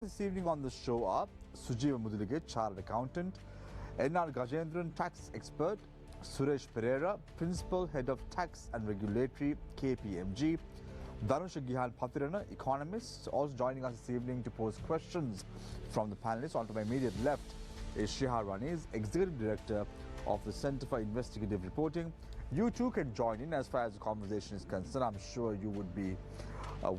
This evening on the show are Sujeeva Mudulige, Chartered Accountant, N.R. Gajendran, Tax Expert, Suresh Pereira, Principal Head of Tax and Regulatory, KPMG, Dhanusha Gihan Pathirana, Economist. Also joining us this evening to pose questions from the panelists. On to my immediate left is Shihar Raniz, Executive Director of the Centre for Investigative Reporting. You too can join in as far as the conversation is concerned. I'm sure you would be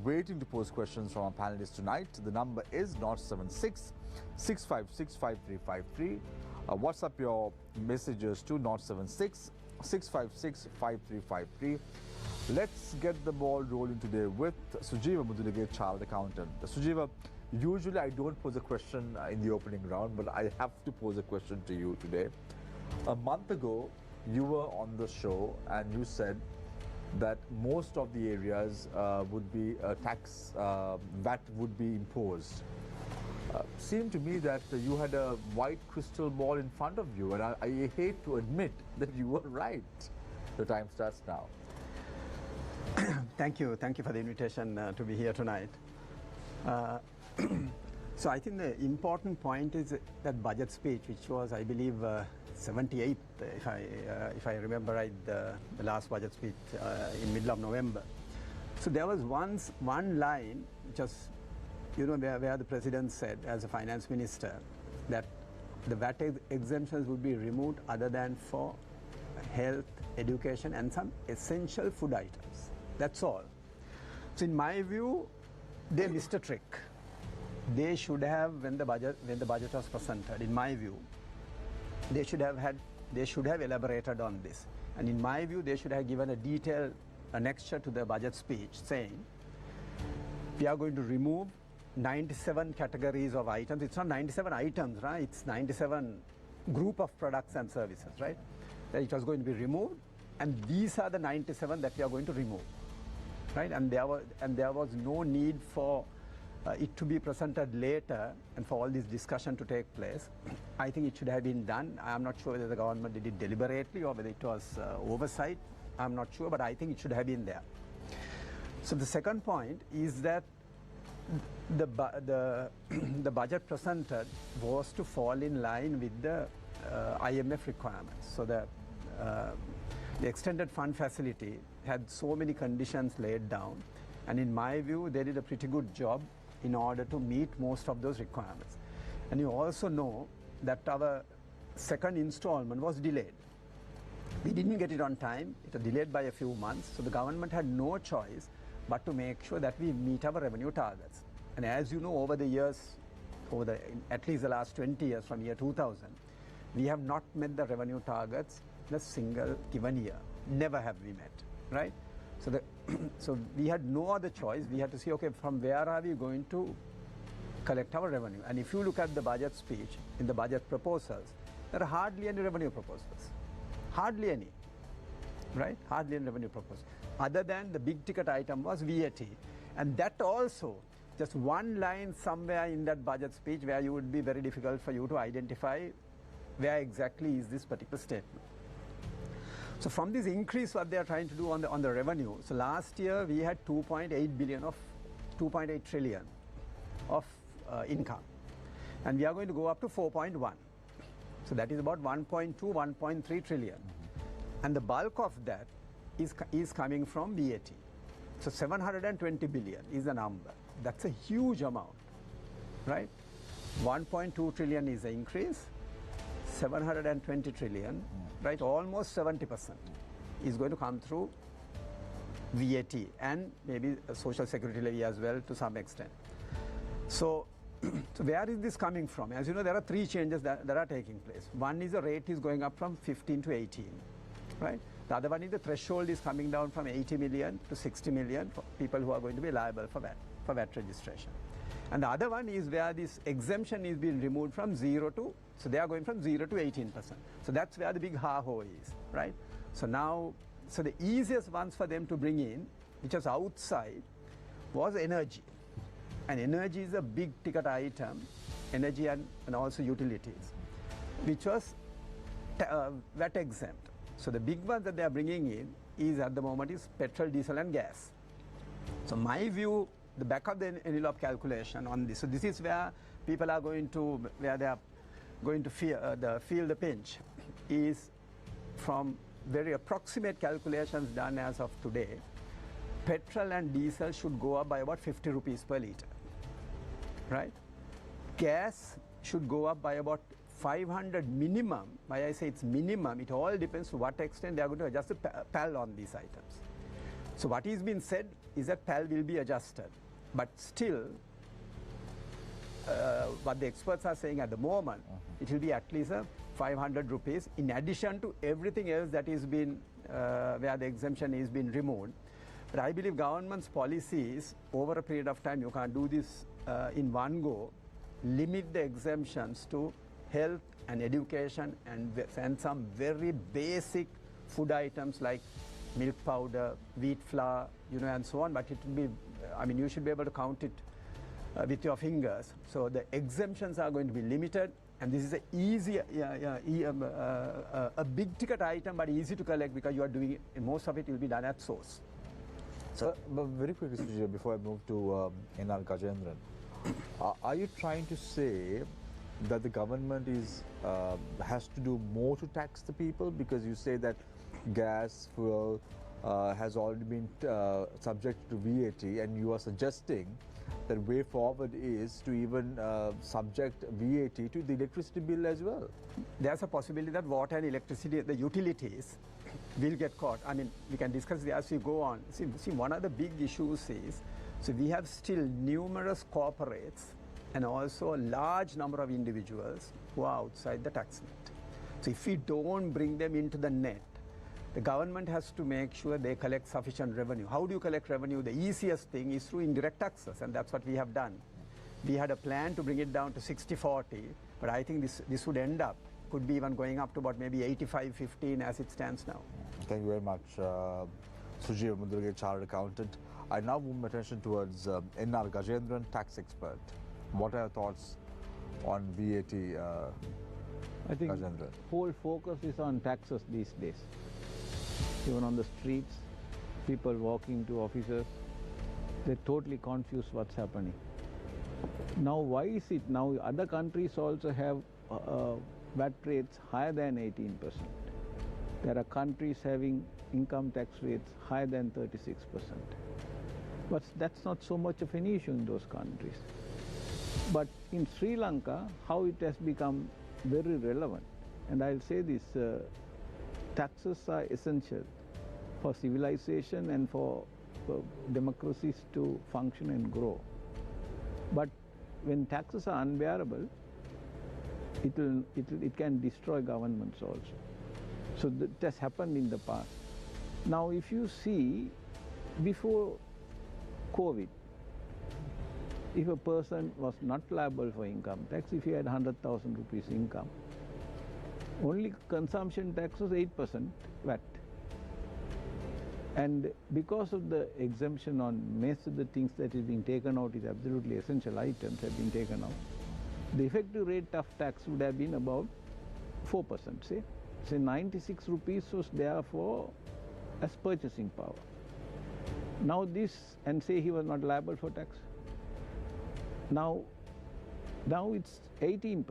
waiting to pose questions from our panelists tonight. The number is 076 656 5353. WhatsApp your messages to 076 656 5353. Let's get the ball rolling today with Sujeeva Mudulige, Chartered Accountant. Sujeeva, usually I don't pose a question in the opening round, but I have to pose a question to you today. A month ago, you were on the show and you said that most of the areas would be tax, VAT would be imposed. Seemed to me that you had a white crystal ball in front of you, and I hate to admit that you were right. The time starts now. Thank you for the invitation to be here tonight. So I think the important point is that budget speech, which was, I believe, 78th, if I remember right, the last budget speech in middle of November. So there was one line, just where the president said, as a finance minister, that the VAT exemptions would be removed other than for health, education, and some essential food items. That's all. So in my view, they missed a trick. They should have, when the budget was presented, in my view, they should have elaborated on this. And in my view, they should have given a detailed annexure to the budget speech saying, we are going to remove 97 categories of items. It's not 97 items, right? It's 97 group of products and services, right? That it was going to be removed, and these are the 97 that we are going to remove, right? And there was no need for it to be presented later and for all this discussion to take place. I think it should have been done. I'm not sure whether the government did it deliberately or whether it was oversight. I'm not sure, but I think it should have been there. So the second point is that the budget presented was to fall in line with the IMF requirements. So the extended fund facility had so many conditions laid down, and in my view, they did a pretty good job in order to meet most of those requirements. And you also know that our second installment was delayed. We didn't get it on time. It was delayed by a few months. So the government had no choice but to make sure that we meet our revenue targets. And as you know, over the years, at least the last 20 years from year 2000, we have not met the revenue targets in a single given year. Never have we met, right? So we had no other choice. We had to see, okay, from where are we going to collect our revenue? And if you look at the budget speech, in the budget proposals, there are hardly any revenue proposals. Hardly any, right? Hardly any revenue proposals. Other than the big ticket item was VAT. And that also, just one line somewhere in that budget speech where you would be very difficult for you to identify where exactly is this particular statement. So from this increase, what they are trying to do on the revenue, so last year we had 2.8 trillion of income, and we are going to go up to 4.1. So that is about 1.2, 1.3 trillion, and the bulk of that is coming from VAT. So 720 billion is the number. That's a huge amount, right? 1.2 trillion is the increase, 720 trillion. Right, almost 70% is going to come through VAT and maybe a social security levy as well to some extent. So where is this coming from? As you know, there are three changes that are taking place. One is the rate is going up from 15 to 18, right? The other one is the threshold is coming down from 80 million to 60 million for people who are going to be liable for VAT registration. And the other one is where this exemption is being removed from 0 to, so they are going from 0 to 18%. So that's where the big ha-ho is, right? So now, so the easiest ones for them to bring in, which was outside, was energy. And energy is a big ticket item, energy and also utilities, which was VAT exempt. So the big one that they are bringing in is at the moment is petrol, diesel and gas. So my view, the back of the envelope calculation on this. So this is where people are going to, where they are going to feel the pinch, is from very approximate calculations done as of today. Petrol and diesel should go up by about 50 rupees per litre, right? Gas should go up by about 500 minimum. Why I say it's minimum, it all depends to what extent they are going to adjust the PAL on these items. So what is being said is that PAL will be adjusted, but still, what the experts are saying at the moment, it will be at least 500 rupees in addition to everything else that is been, where the exemption is being removed. But I believe government's policies over a period of time, you can't do this in one go, limit the exemptions to health and education and some very basic food items like milk powder, wheat flour, and so on. But it will be, I mean, you should be able to count it with your fingers. So the exemptions are going to be limited, and this is a easy, a big ticket item, but easy to collect because you are doing it, and most of it will be done at source. So, but very quickly, Sujit, before I move to N.R. Gajendran, are you trying to say that the government is has to do more to tax the people, because you say that gas, fuel has already been subject to VAT, and you are suggesting that way forward is to even subject VAT to the electricity bill as well? There's a possibility that water and electricity, the utilities, will get caught. I mean, we can discuss this as we go on. See, one of the big issues is, so we have still numerous corporates and also a large number of individuals who are outside the tax net. So if we don't bring them into the net, the government has to make sure they collect sufficient revenue. How do you collect revenue? The easiest thing is through indirect taxes, and that's what we have done. We had a plan to bring it down to 60-40, but I think this would end up, could be even going up to about maybe 85-15 as it stands now. Thank you very much, Sujeev Mudurge, Chartered Accountant. I now move my attention towards N.R. Gajendran, tax expert. What are your thoughts on VAT, I think Gajendran? whole focus is on taxes these days. Even on the streets, people walking to offices, they're totally confused what's happening. Now, why is it now other countries also have VAT rates higher than 18%? There are countries having income tax rates higher than 36%. But that's not so much of an issue in those countries. But in Sri Lanka, how it has become very relevant, and I'll say this, taxes are essential for civilization and for democracies to function and grow. But when taxes are unbearable, it can destroy governments also. So that has happened in the past. Now, if you see, before COVID, if a person was not liable for income tax, if he had 100,000 rupees income, only consumption tax was 8% VAT. And because of the exemption on most of the things that is being taken out is absolutely essential items have been taken out, the effective rate of tax would have been about 4%, say. Say 96 rupees was there for as purchasing power. Now this, and say he was not liable for tax. Now it's 18%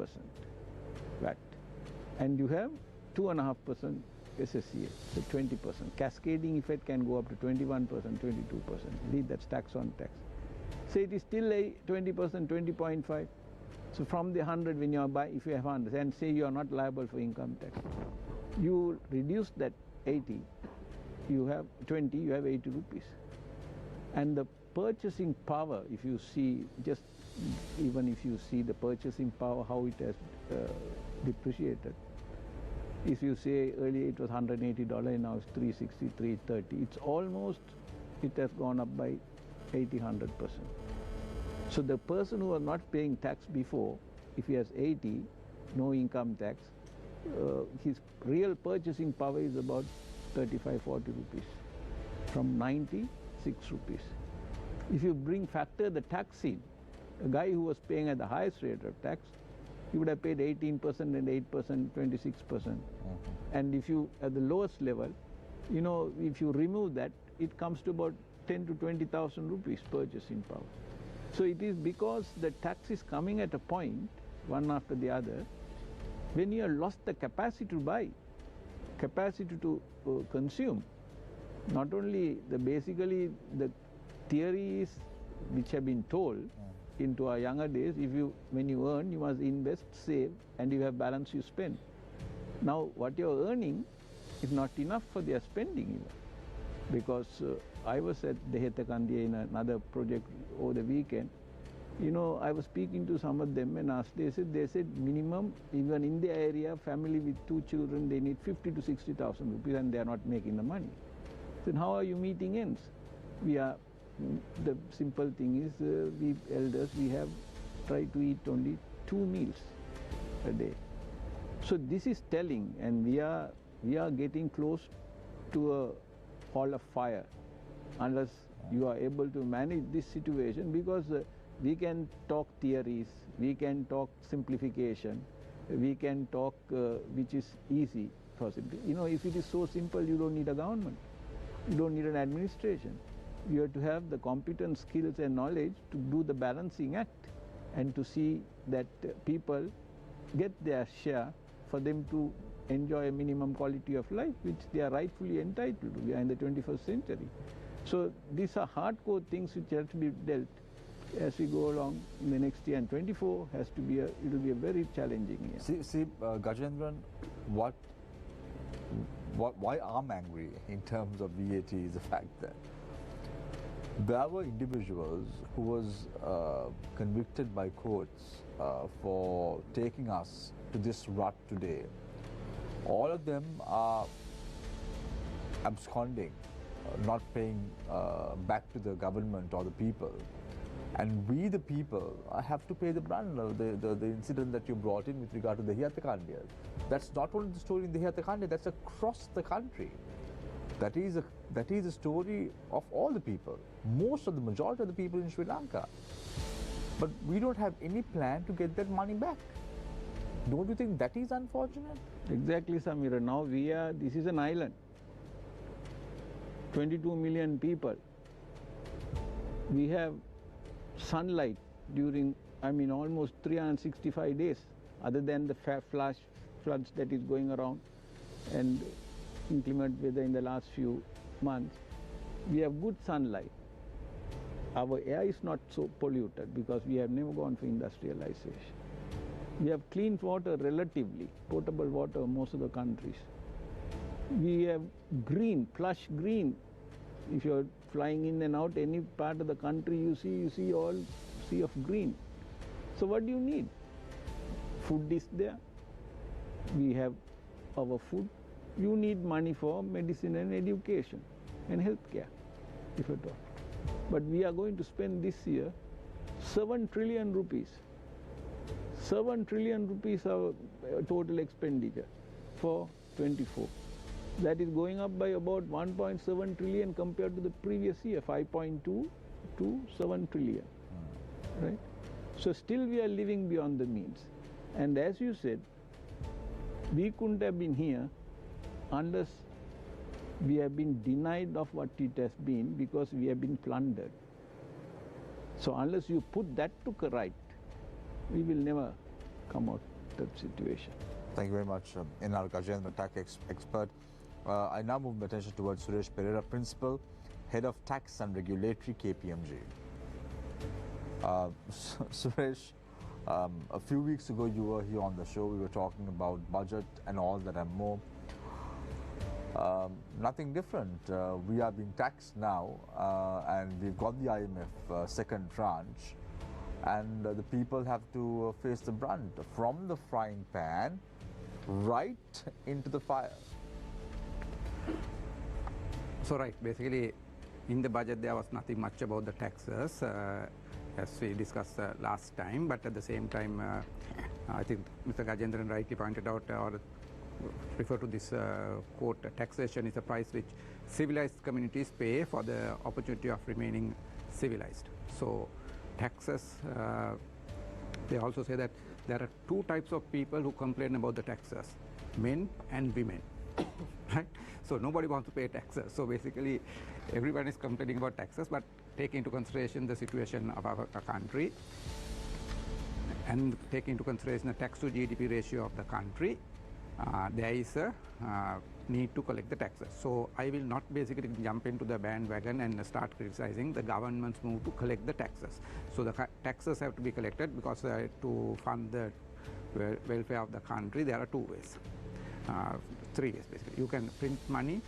VAT. And you have 2.5% SSCA, so 20%. Cascading effect can go up to 21%, 22%. That's tax on tax. Say it is still a 20%, 20.5. So from the 100, when you buy, if you have 100, and say you are not liable for income tax, you reduce that 80, you have 20, you have 80 rupees. And the purchasing power, if you see, just even if you see the purchasing power, how it has depreciated. If you say earlier it was $180, now it's $360, $330. It's almost, it has gone up by 80-100%. So the person who was not paying tax before, if he has 80, no income tax, his real purchasing power is about 35-40 rupees, from 96 rupees. If you factor the tax in, a guy who was paying at the highest rate of tax, he would have paid 18% and 8%, 26%. And if you, at the lowest level, if you remove that, it comes to about 10 to 20,000 rupees purchasing power. So it is because the tax is coming at a point, one after the other, when you have lost the capacity to buy, capacity to consume. Not only basically the theories which have been told into our younger days, when you earn, you must invest, save, and you have balance, you spend. Now what you are earning is not enough for their spending even. Because I was at Dehetakandya in another project over the weekend. You know, I was speaking to some of them and asked, they said minimum, even in the area, family with 2 children, they need 50 to 60,000 rupees and they are not making the money. Then how are you meeting ends? The simple thing is, we elders, we have tried to eat only 2 meals a day. So this is telling, and we are getting close to a hall of fire unless you are able to manage this situation, because we can talk theories, we can talk simplification, we can talk which is easy for simple. You know, if it is so simple, you don't need a government, you don't need an administration. You have to have the competence, skills and knowledge to do the balancing act and to see that people get their share for them to enjoy a minimum quality of life which they are rightfully entitled to. We are in the 21st century. So these are hardcore things which have to be dealt as we go along in the next year, and 24 it will be a very challenging year. See, Gajendran, why I'm angry in terms of VAT is the fact that there were individuals who was convicted by courts for taking us to this rut today. All of them are absconding, not paying back to the government or the people. And we, the people, have to pay the brunt of the incident that you brought in with regard to the Dehetakandya. That's not only the story in the Dehetakandya, that's across the country. That is a story of all the people, the majority of the people in Sri Lanka. But we don't have any plan to get that money back. Don't you think that is unfortunate? Exactly, Samira. Now this is an island. 22 million people. We have sunlight during, almost 365 days, other than the flash floods that is going around and inclement weather in the last few months. We have good sunlight. Our air is not so polluted because we have never gone for industrialization. We have clean water relatively, potable water in most of the countries. We have green, plush green. If you're flying in and out any part of the country, you see all sea of green. So what do you need? Food is there. We have our food. You need money for medicine and education and healthcare, if at all. But we are going to spend this year 7 trillion rupees. 7 trillion rupees our total expenditure for 24. That is going up by about 1.7 trillion compared to the previous year, 5.2 to 7 trillion, right? So still we are living beyond the means. And as you said, we couldn't have been here unless we have been denied of what it has been, because we have been plundered. So unless you put that to right, we will never come out of that situation. Thank you very much, N.R. Gajendran, tax expert. I now move my attention towards Suresh Pereira, Principal, Head of Tax and Regulatory, KPMG. Suresh, a few weeks ago you were here on the show. We were talking about budget and all that and more. Nothing different. We are being taxed now, and we've got the IMF second tranche, and the people have to face the brunt from the frying pan right into the fire. So right, basically in the budget there was nothing much about the taxes as we discussed last time, but at the same time I think Mr. Gajendran rightly pointed out or referred to this quote, taxation is a price which civilized communities pay for the opportunity of remaining civilized. So taxes, they also say that there are 2 types of people who complain about the taxes, men and women. Right? So nobody wants to pay taxes. So basically everyone is complaining about taxes, but take into consideration the situation of our country and take into consideration the tax to GDP ratio of the country, there is a need to collect the taxes. So I will not basically jump into the bandwagon and start criticizing the government's move to collect the taxes. So the taxes have to be collected because to fund the welfare of the country, there are two ways, three ways basically. You can print money,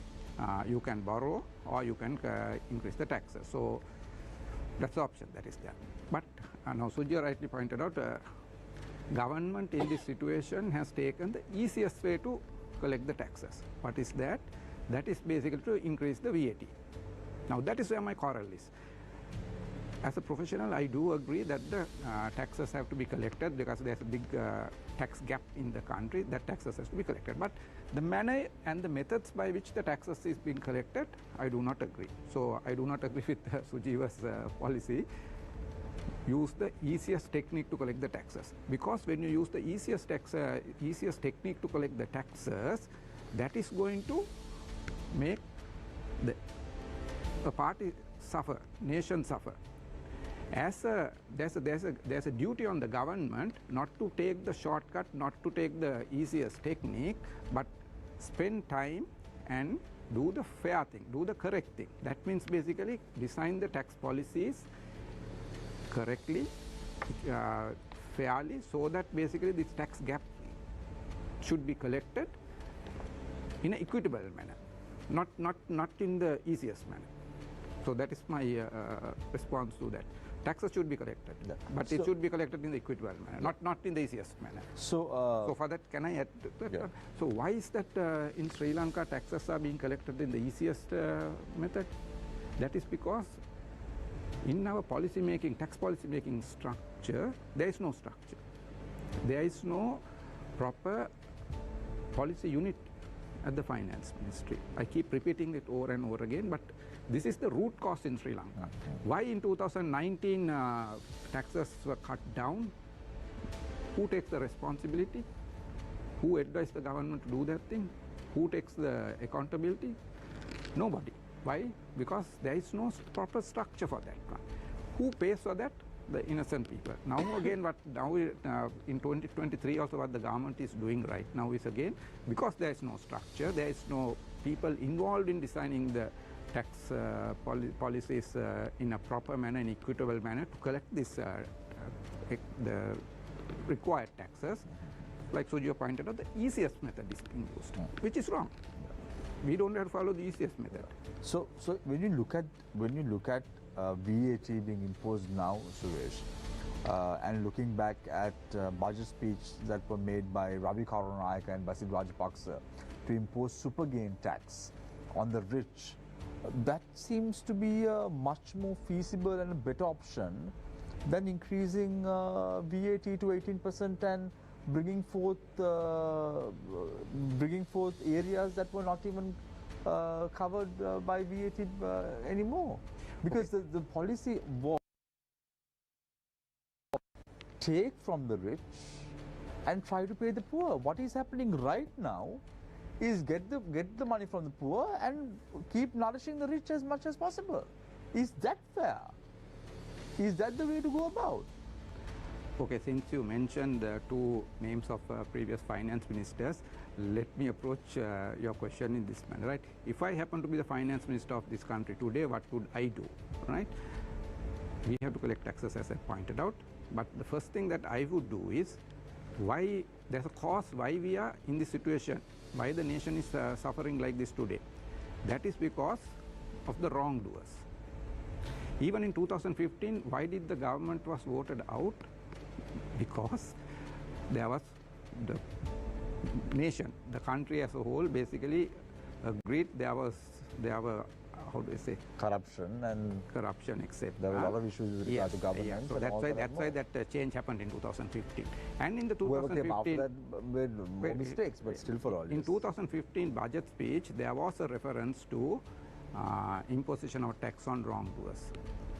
you can borrow, or you can increase the taxes. So that's the option that is there. But now Sujya rightly pointed out, government in this situation has taken the easiest way to collect the taxes. What is that? That is basically to increase the VAT. Now that is where my quarrel is. As a professional, I do agree that the taxes have to be collected because there's a big tax gap in the country, that taxes has to be collected. But the manner and the methods by which the taxes is being collected, I do not agree. So I do not agree with Sujiva's policy. Use the easiest technique to collect the taxes, because when you use the easiest technique to collect the taxes, that is going to make a party suffer, nation suffer. There's a duty on the government not to take the shortcut, not to take the easiest technique, but spend time and do the fair thing, do the correct thing. That means basically design the tax policies correctly, fairly, so that basically this tax gap should be collected in an equitable manner, not in the easiest manner. So that is my response to that. Taxes should be collected, but it should be collected in the equitable manner, not in the easiest manner. So for that, can I add that? Yeah. So why is that in Sri Lanka taxes are being collected in the easiest method? That is because in our policy making, tax policy making structure, there is no structure. There is no proper policy unit at the finance ministry. I keep repeating it over and over again, but this is the root cause in Sri Lanka. Why in 2019 taxes were cut down? Who takes the responsibility? Who advised the government to do that thing? Who takes the accountability? Nobody. Why? Because there is no proper structure for that one. Who pays for that? The innocent people. Now again, in 2023 also what the government is doing right now is again, because there is no structure, there is no people involved in designing the tax policies in a proper manner, in equitable manner to collect this the required taxes. Like Sujio pointed out, the easiest method is being used, which is wrong. We don't have to follow the easiest method. So when you look at VAT being imposed now, Suresh, and looking back at budget speech that were made by Ravi Karunayaka and Basil Rajapaksa to impose super gain tax on the rich, that seems to be a much more feasible and a better option than increasing VAT to 18% and bringing forth areas that were not even covered by VAT anymore. Because the policy was take from the rich and try to pay the poor. What is happening right now is get the money from the poor and keep nourishing the rich as much as possible. Is that fair? Is that the way to go about? Okay, since you mentioned the two names of previous finance ministers, let me approach your question in this manner, right? If I happen to be the finance minister of this country today, what would I do, right? We have to collect taxes, as I pointed out, but the first thing that I would do is, why there's a cause why we are in this situation, why the nation is suffering like this today. That is because of the wrongdoers. Even in 2015, why did the government was voted out? Because there was the nation, the country as a whole basically agreed there were, how do I say? Corruption, except there were a lot of issues with regard to government. Yeah. So that's why that change happened in 2015. And in the 2015, whoever came after that made mistakes, but still for all. In 2015 budget speech, there was a reference to imposition of tax on wrongdoers.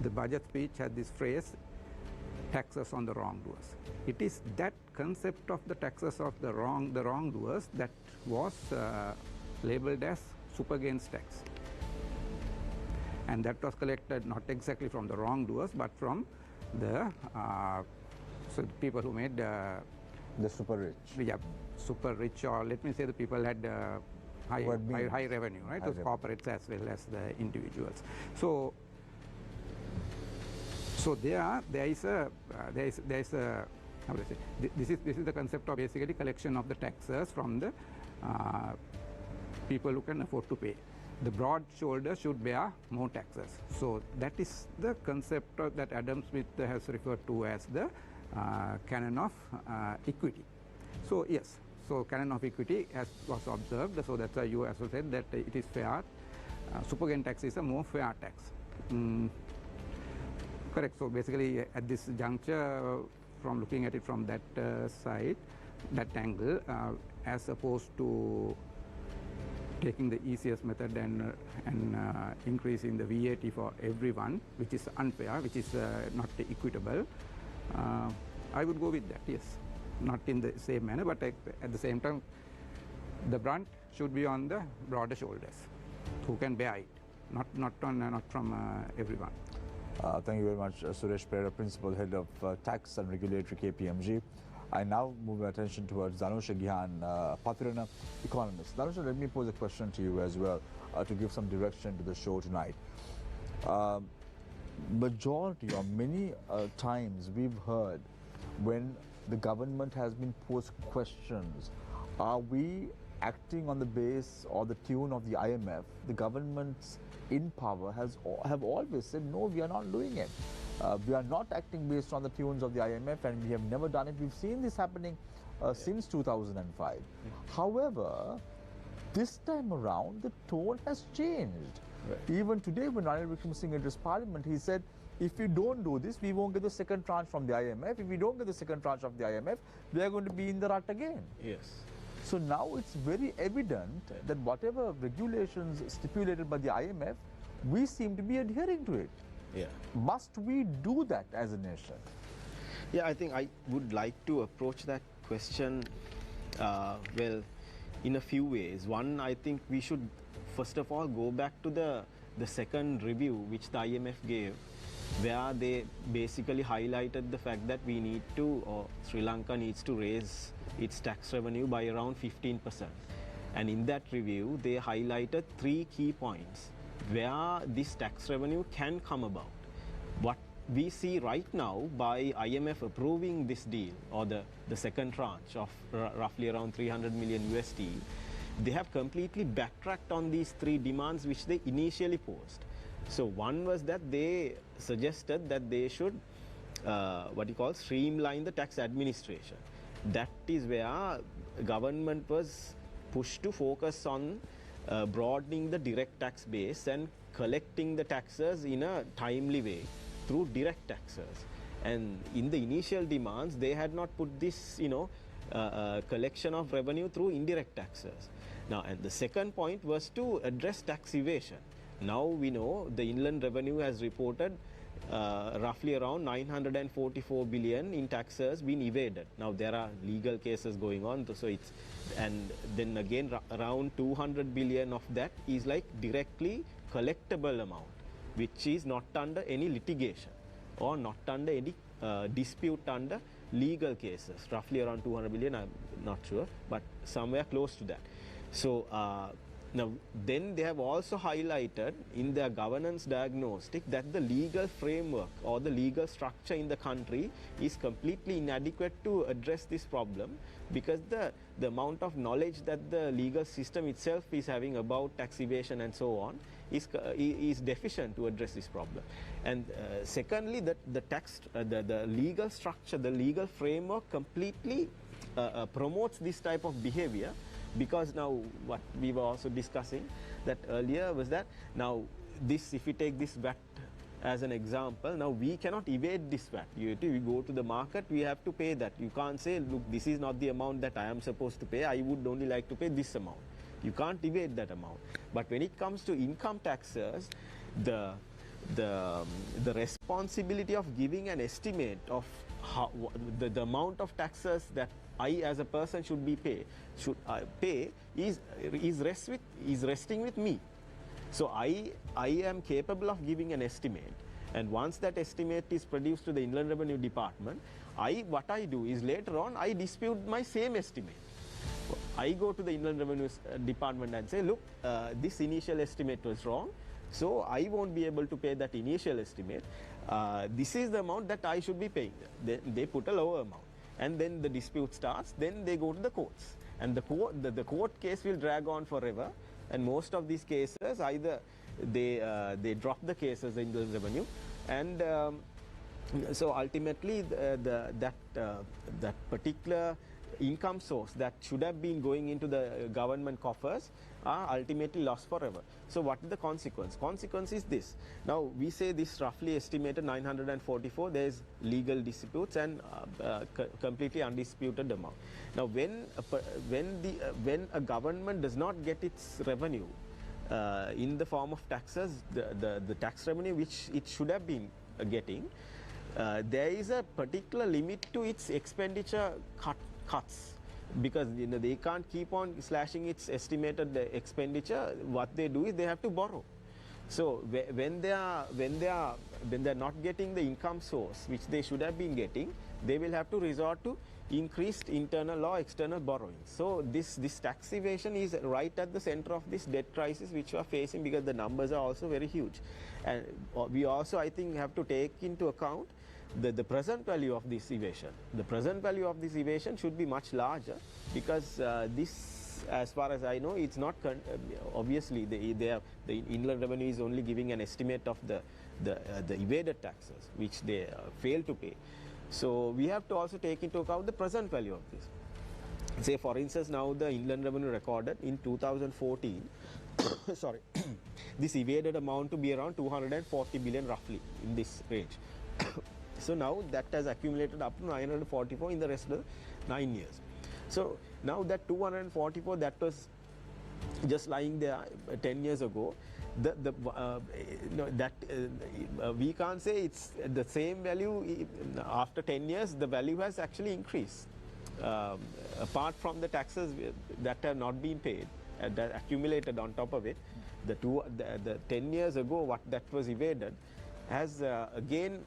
The budget speech had this phrase, taxes on the wrongdoers. It is that concept of the taxes of the wrongdoers that was labeled as super gains tax. and that was collected not exactly from the wrongdoers, but from the so the people who made The super rich. yeah, super rich, or let me say the people had high revenue, right? Those corporates as well as the individuals. So there is a how do I say? This is the concept of basically collection of the taxes from the people who can afford to pay. The broad shoulders should bear more taxes. So that is the concept that Adam Smith has referred to as the canon of equity. So yes, so canon of equity as was observed. So that's why you also said that it is fair. Super gain tax is a more fair tax. Correct. So basically, at this juncture, from looking at it from that side, that angle, as opposed to taking the easiest method and increasing the VAT for everyone, which is unfair, which is not equitable, I would go with that, yes. Not in the same manner, but at the same time, the brunt should be on the broader shoulders, who can bear it, not from everyone. Thank you very much, Suresh Pereira, Principal Head of Tax and Regulatory, KPMG. I now move my attention towards Dhanusha Gihan, Pathirana economist. Dhanusha, let me pose a question to you as well to give some direction to the show tonight. Majority or many times we've heard when the government has been posed questions, are we acting on the base or the tune of the IMF? The governments in power have always said, no, we are not doing it. We are not acting based on the tunes of the IMF, and we have never done it. We've seen this happening since 2005. However, this time around, the tone has changed. Right. Even today, when Ranil Wickremesinghe addressed Parliament, he said, if we don't do this, we won't get the second tranche from the IMF. If we don't get the second tranche of the IMF, we are going to be in the rut again. Yes. So now it's very evident that whatever regulations stipulated by the IMF, we seem to be adhering to it. Yeah. Must we do that as a nation? Yeah, I think I would like to approach that question, well, in a few ways. One, I think we should first of all go back to the second review which the IMF gave, where they basically highlighted the fact that we need to, or Sri Lanka needs to raise its tax revenue by around 15%. And in that review, they highlighted 3 key points where this tax revenue can come about. What we see right now by IMF approving this deal, or the second tranche of roughly around 300 million USD, they have completely backtracked on these 3 demands which they initially posed. So one was that they suggested that they should streamline the tax administration. That is where government was pushed to focus on broadening the direct tax base and collecting the taxes in a timely way through direct taxes. And in the initial demands, they had not put this, collection of revenue through indirect taxes. Now, and the second point was to address tax evasion. Now we know the inland revenue has reported roughly around 944 billion in taxes been evaded. Now there are legal cases going on, so it's, and then again around 200 billion of that is like directly collectible amount, which is not under any litigation or not under any dispute under legal cases. Roughly around 200 billion, I'm not sure, but somewhere close to that. So now, then they have also highlighted in their governance diagnostic that the legal framework or the legal structure in the country is completely inadequate to address this problem, because the amount of knowledge that the legal system itself is having about tax evasion and so on is deficient to address this problem. And secondly, the legal structure, the legal framework completely promotes this type of behavior. Because now what we were also discussing that earlier was that now this, if we take this VAT as an example, now we cannot evade this VAT. We go to the market, we have to pay that. You can't say, look, this is not the amount that I am supposed to pay, I would only like to pay this amount. You can't evade that amount. But when it comes to income taxes, the responsibility of giving an estimate of how, the amount of taxes that I as a person should pay is resting with me. So I am capable of giving an estimate, and once that estimate is produced to the Inland Revenue Department, what I do is later on I dispute my same estimate. I go to the Inland Revenue Department and say, look, this initial estimate was wrong, so I won't be able to pay that initial estimate. This is the amount that I should be paying. They put a lower amount, and then the dispute starts. Then they go to the courts, and the court case will drag on forever. And most of these cases, either they drop the cases in the revenue, and so ultimately that particular income source that should have been going into the government coffers are ultimately lost forever. So what is the consequence? Consequence is this. Now we say this roughly estimated 944, there is legal disputes and completely undisputed amount. Now when a government does not get its revenue in the form of taxes, the tax revenue which it should have been getting, there is a particular limit to its expenditure cuts, because they can't keep on slashing its estimated expenditure. What they do is they have to borrow. So when they are not getting the income source which they should have been getting, they will have to resort to increased internal or external borrowing. So this tax evasion is right at the center of this debt crisis which we are facing, because the numbers are also very huge. And we also, I think, have to take into account the present value of this evasion. The present value of this evasion should be much larger, because this, as far as I know, it's not obviously the Inland Revenue is only giving an estimate of the evaded taxes which they fail to pay. So we have to also take into account the present value of this. Say for instance, now the Inland Revenue recorded in 2014 sorry, this evaded amount to be around 240 billion roughly, in this range. So now that has accumulated up to 944 in the rest of the 9 years. So now that 244 that was just lying there 10 years ago, we can't say it's the same value. After 10 years, the value has actually increased. Apart from the taxes that have not been paid, that accumulated on top of it, the 10 years ago what that was evaded has again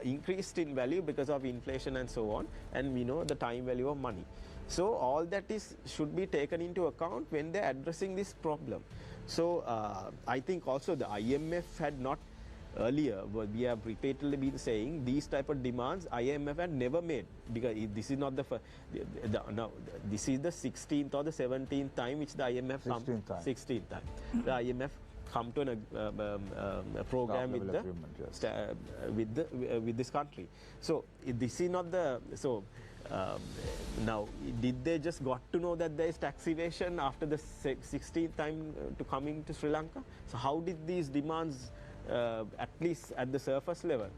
increased in value because of inflation and so on, and we know the time value of money. So all that should be taken into account when they're addressing this problem. So I think also the IMF had not earlier, we have repeatedly been saying these type of demands IMF had never made, because this is not the this is the 16th or the 17th time which the IMF 16th time the IMF come to a program with this country. So this is not the now did they just got to know that there is tax evasion after the 16th time to coming to Sri Lanka? So how did these demands, at least at the surface level,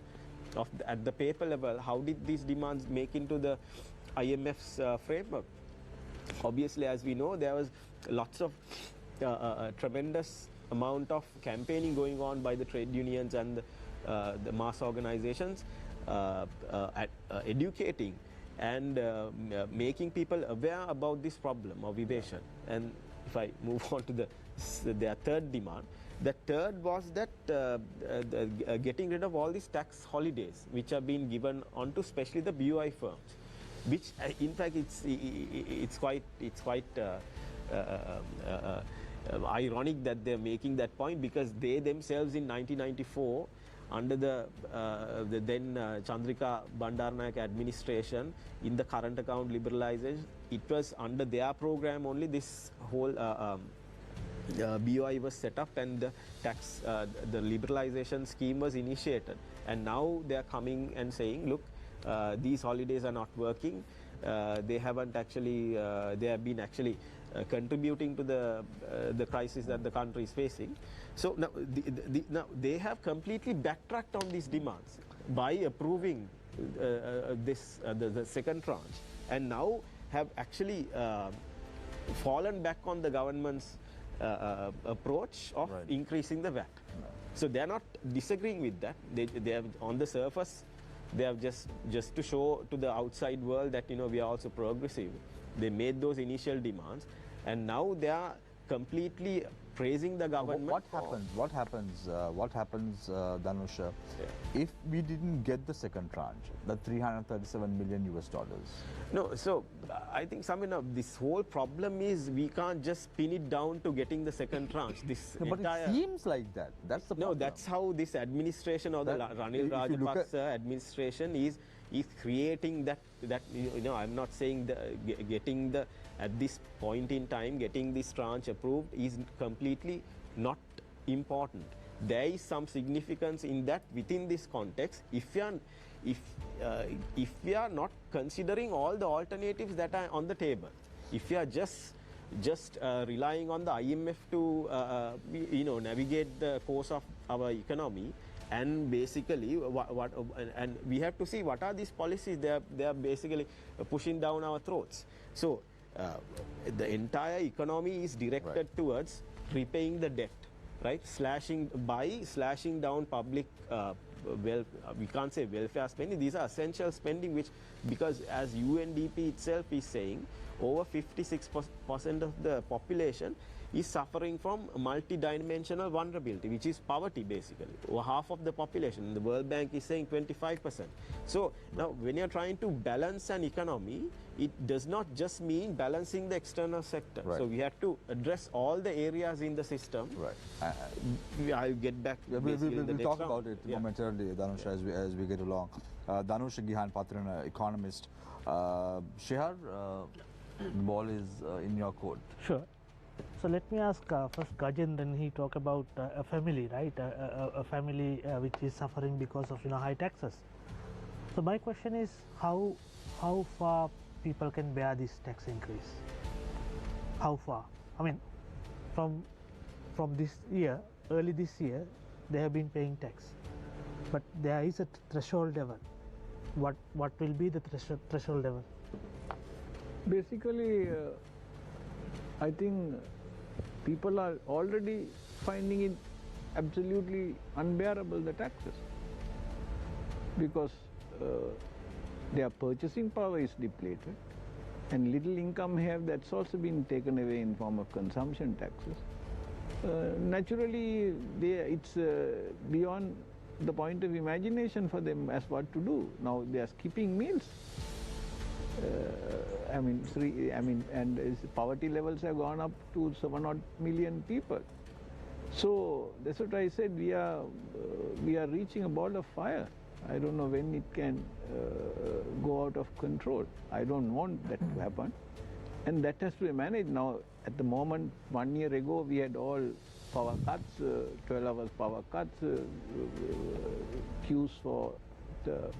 at the paper level, how did these demands make into the IMF's framework? Obviously, as we know, there was lots of tremendous amount of campaigning going on by the trade unions and the mass organizations, educating and making people aware about this problem of evasion. And if I move on to their third demand, the third was that getting rid of all these tax holidays which are being given onto especially the BOI firms, which in fact it's quite ironic that they're making that point, because they themselves in 1994 under the then Chandrika Bandaranaike administration, in the current account liberalization, it was under their program only this whole BOI was set up, and the tax the liberalization scheme was initiated. And now they are coming and saying, look, these holidays are not working. They haven't actually they have been actually contributing to the crisis that the country is facing. So now, now they have completely backtracked on these demands by approving the second tranche, and now have actually fallen back on the government's approach of increasing the VAT. So they are not disagreeing with that. They have, on the surface, they have just to show to the outside world that we are also progressive. They made those initial demands, and now they are completely praising the government. What happens? What happens, Dhanusha, if we didn't get the second tranche, the 337 million US dollars? No, so I think this whole problem is we can't just pin it down to getting the second tranche. This But entire, it seems like that. That's the problem. no, that's how this administration or the Ranil if you look at- Rajapaksa administration is creating that I'm not saying getting the at this point in time getting this tranche approved is completely not important. There is some significance in that within this context. If we are not considering all the alternatives that are on the table, if we are just relying on the IMF to navigate the course of our economy, and basically and we have to see what are these policies they are basically pushing down our throats. So the entire economy is directed towards repaying the debt, right? Slashing down public we can't say welfare spending. These are essential spending, which, because as UNDP itself is saying, over 56% of the population is suffering from multi-dimensional vulnerability, which is poverty basically, or half of the population. The World Bank is saying 25%. So now when you're trying to balance an economy, it does not just mean balancing the external sector. Right. So we have to address all the areas in the system. Right. I'll get back to We'll the next talk round. about it momentarily, Dhanusha, as we get along. Dhanush Gihan Patran, economist. Shehar, the ball is in your court. Sure. So let me ask first Gajendran. He talked about a family, right? A family which is suffering because of high taxes. So my question is how far people can bear this tax increase? How far? I mean, from this year, early this year, they have been paying tax, but there is a threshold level. What will be the threshold level? Basically, I think people are already finding it absolutely unbearable, the taxes, because their purchasing power is depleted, and little income have, that's also been taken away in form of consumption taxes. Naturally, it's beyond the point of imagination for them as what to do. Now they are skipping meals. And poverty levels have gone up to 7 odd million people. So that's what I said. We are reaching a ball of fire. I don't know when it can go out of control. I don't want that to happen, and that has to be managed now. At the moment, 1 year ago, we had all power cuts, 12 hours power cuts, queues for 4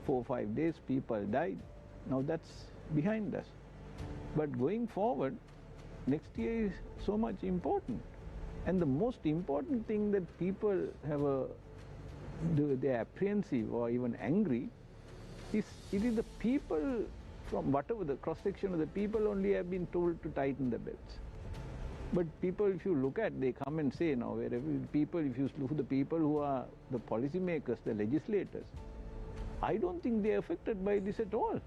or 5 days. People died. Now that's behind us. But going forward, next year is so much important. And the most important thing that people they're apprehensive or even angry is it is the people from whatever the cross-section of the people only have been told to tighten the belts. But people, if you look at, they come and say now, wherever people, if you look at the people who are the policymakers, the legislators, I don't think they're affected by this at all.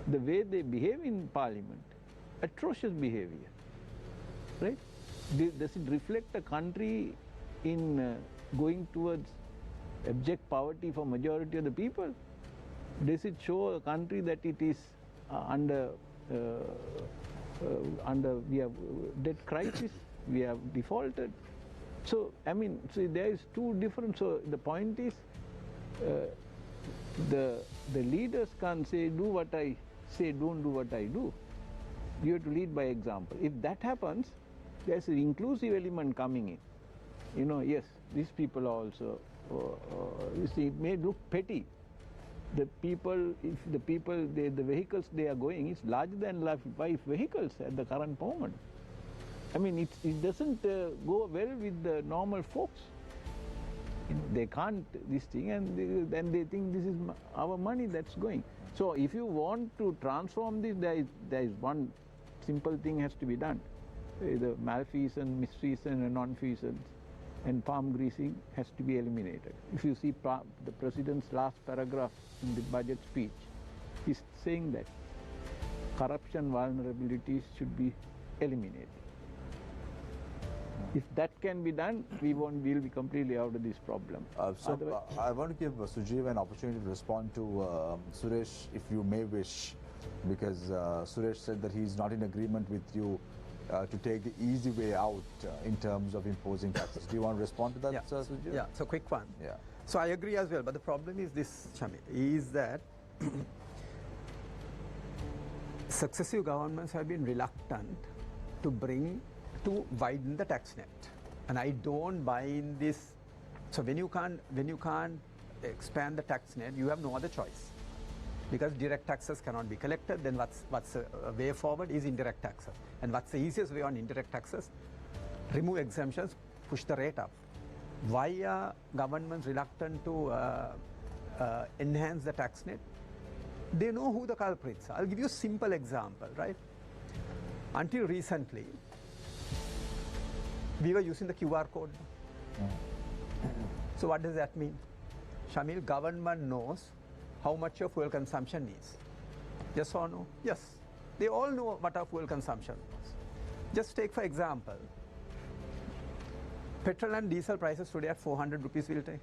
The way they behave in parliament, atrocious behavior, right? Does it reflect a country in going towards abject poverty for majority of the people? Does it show a country that it is under we have debt crisis, we have defaulted? So there is two different. So the point is, the leaders can't say do what I say, don't do what I do. You have to lead by example. If that happens, there's an inclusive element coming in. Yes, these people are also. You see, it may look petty. The vehicles they are going, it's larger than life vehicles at the current moment. It doesn't go well with the normal folks. They can't this thing, and then they think this is our money that's going. So if you want to transform this, there is one simple thing has to be done. The malfeasance, misfeasance, and non-feasance and palm greasing has to be eliminated. If you see the President's last paragraph in the budget speech, he's saying that corruption vulnerabilities should be eliminated. If that can be done, we'll be completely out of this problem. I want to give Sujeev an opportunity to respond to Suresh, if you may wish, because Suresh said that he's not in agreement with you to take the easy way out in terms of imposing taxes. Do you want to respond to that, Sujeev? Yeah, so quick one. Yeah. So I agree as well, but the problem is this, Shamil, is that successive governments have been reluctant to widen the tax net, and I don't buy in this. So when you can't expand the tax net, you have no other choice, because direct taxes cannot be collected. Then what's a way forward is indirect taxes, and what's the easiest way on indirect taxes? Remove exemptions, push the rate up. Why are governments reluctant to enhance the tax net? They know who the culprits are. I'll give you a simple example, right? Until recently, we were using the QR code. So what does that mean? Shamil, government knows how much your fuel consumption is. Yes or no? Yes. They all know what our fuel consumption was. Just take, for example, petrol and diesel prices today at 400 rupees we'll take.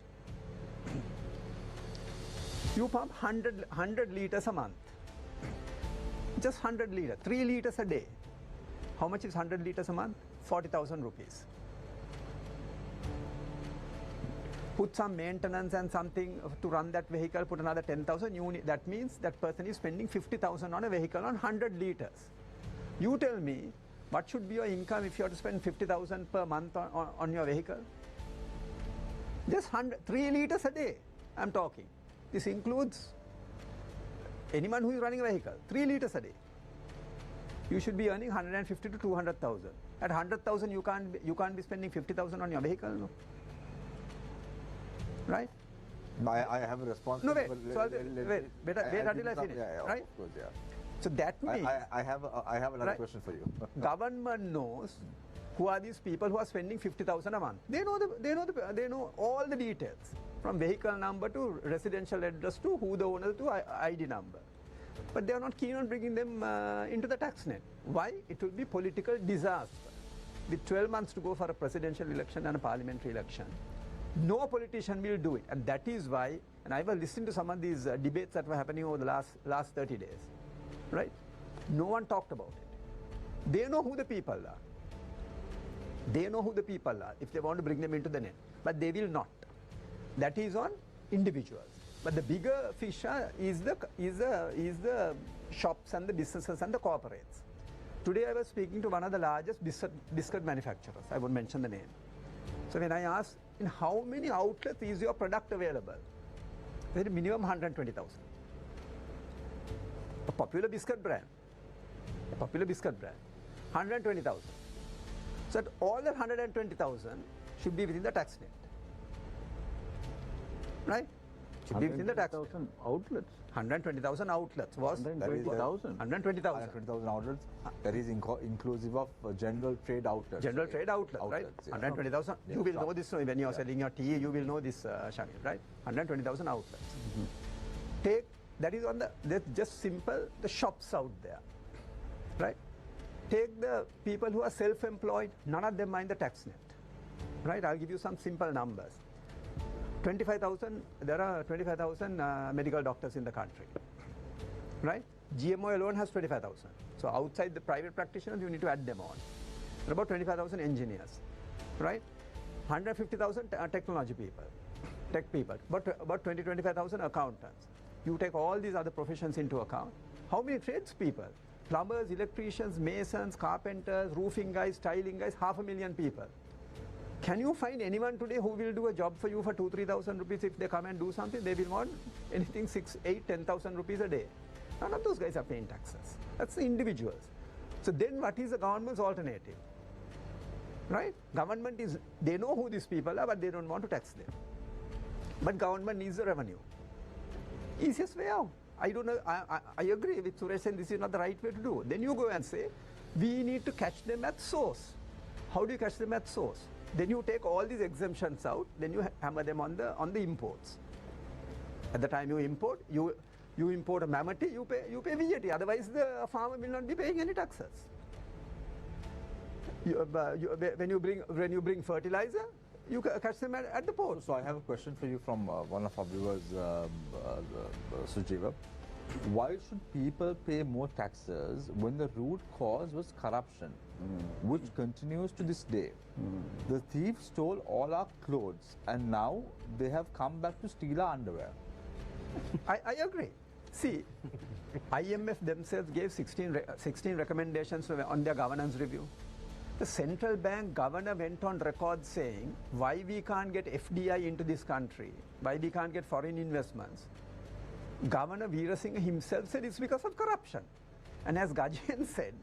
You pump 100 liters a month. Just 100 liters, 3 liters a day. How much is 100 liters a month? 40,000 rupees. Put some maintenance and something to run that vehicle, put another 10,000. That means that person is spending 50,000 on a vehicle on 100 liters. You tell me, what should be your income if you have to spend 50,000 per month on your vehicle? Just 3 liters a day, I'm talking. This includes anyone who is running a vehicle, 3 liters a day. You should be earning 150 to 200,000. At 100,000, you can't be spending 50,000 on your vehicle, no? Right? I have a response. No, wait. Wait until I finish. Yeah, right? Of course, yeah. So that means I have another question for you. Government knows who are these people who are spending 50,000 a month. They know all the details, from vehicle number to residential address to who the owner to ID number. But they are not keen on bringing them into the tax net. Why? It will be political disaster. With 12 months to go for a presidential election and a parliamentary election, no politician will do it. And that is why, and I was listening to some of these debates that were happening over the last 30 days, right? No one talked about it. They know who the people are. They know who the people are if they want to bring them into the net. But they will not. That is on individuals. But the bigger fish is the shops and the businesses and the corporates. Today I was speaking to one of the largest biscuit manufacturers. I won't mention the name. So when I asked, in how many outlets is your product available? They said minimum 120,000. A popular biscuit brand. 120,000. So that all that 120,000 should be within the tax net. Right? Should be within the tax net. 120,000 outlets. 120,000 outlets was 120,000. 120,000 outlets. That is inclusive of general trade outlets. General trade outlets, right? Yeah. 120,000. Yeah. You will know this when you are selling your tea. You will know this, Shamil, right? 120,000 outlets. Take that is on that's just simple. The shops out there, right? Take the people who are self-employed. None of them are in the tax net, right? I'll give you some simple numbers. 25,000. There are 25,000 medical doctors in the country, right? GMO alone has 25,000. So outside the private practitioners, you need to add them on. There are about 25,000 engineers, right? 150,000 technology people, tech people, but about 25,000 accountants. You take all these other professions into account. How many tradespeople? Plumbers, electricians, masons, carpenters, roofing guys, tiling guys, 500,000 people. Can you find anyone today who will do a job for you for 2,000-3,000 rupees? If they come and do something, they will want anything 6,000, 8,000, 10,000 rupees a day. None of those guys are paying taxes. That's the individuals. So then what is the government's alternative? Right? Government is, they know who these people are, but they don't want to tax them. But government needs the revenue. Easiest way out. I don't know, I agree with Suresh and this is not the right way to do. Then you go and say, we need to catch them at source. How do you catch them at source? Then you take all these exemptions out, then you hammer them on the imports. At the time you import, you import a mammoth, you pay VAT. Otherwise the farmer will not be paying any taxes. When you bring fertilizer, you catch them at the port. So I have a question for you from one of our viewers, Sujiva. Why should people pay more taxes when the root cause was corruption, which continues to this day? The thief stole all our clothes and now they have come back to steal our underwear. I agree. See, IMF themselves gave 16 recommendations on their governance review. The central bank governor went on record saying why we can't get FDI into this country, why we can't get foreign investments. Governor Veerasinghe himself said it's because of corruption. And as Gajen said,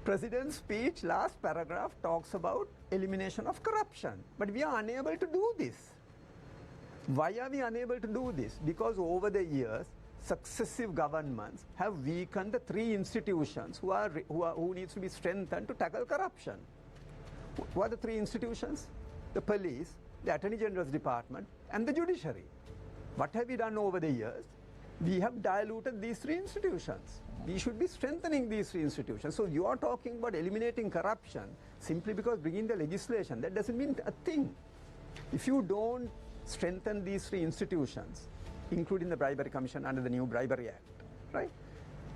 President's speech last paragraph talks about elimination of corruption. But we are unable to do this. Why are we unable to do this? Because over the years, successive governments have weakened the three institutions who needs to be strengthened to tackle corruption. What are the three institutions? The police, the Attorney General's Department, and the judiciary. What have we done over the years? We have diluted these three institutions. We should be strengthening these three institutions. So you are talking about eliminating corruption simply because bringing the legislation. That doesn't mean a thing. If you don't strengthen these three institutions, including the Bribery Commission under the new Bribery Act, right?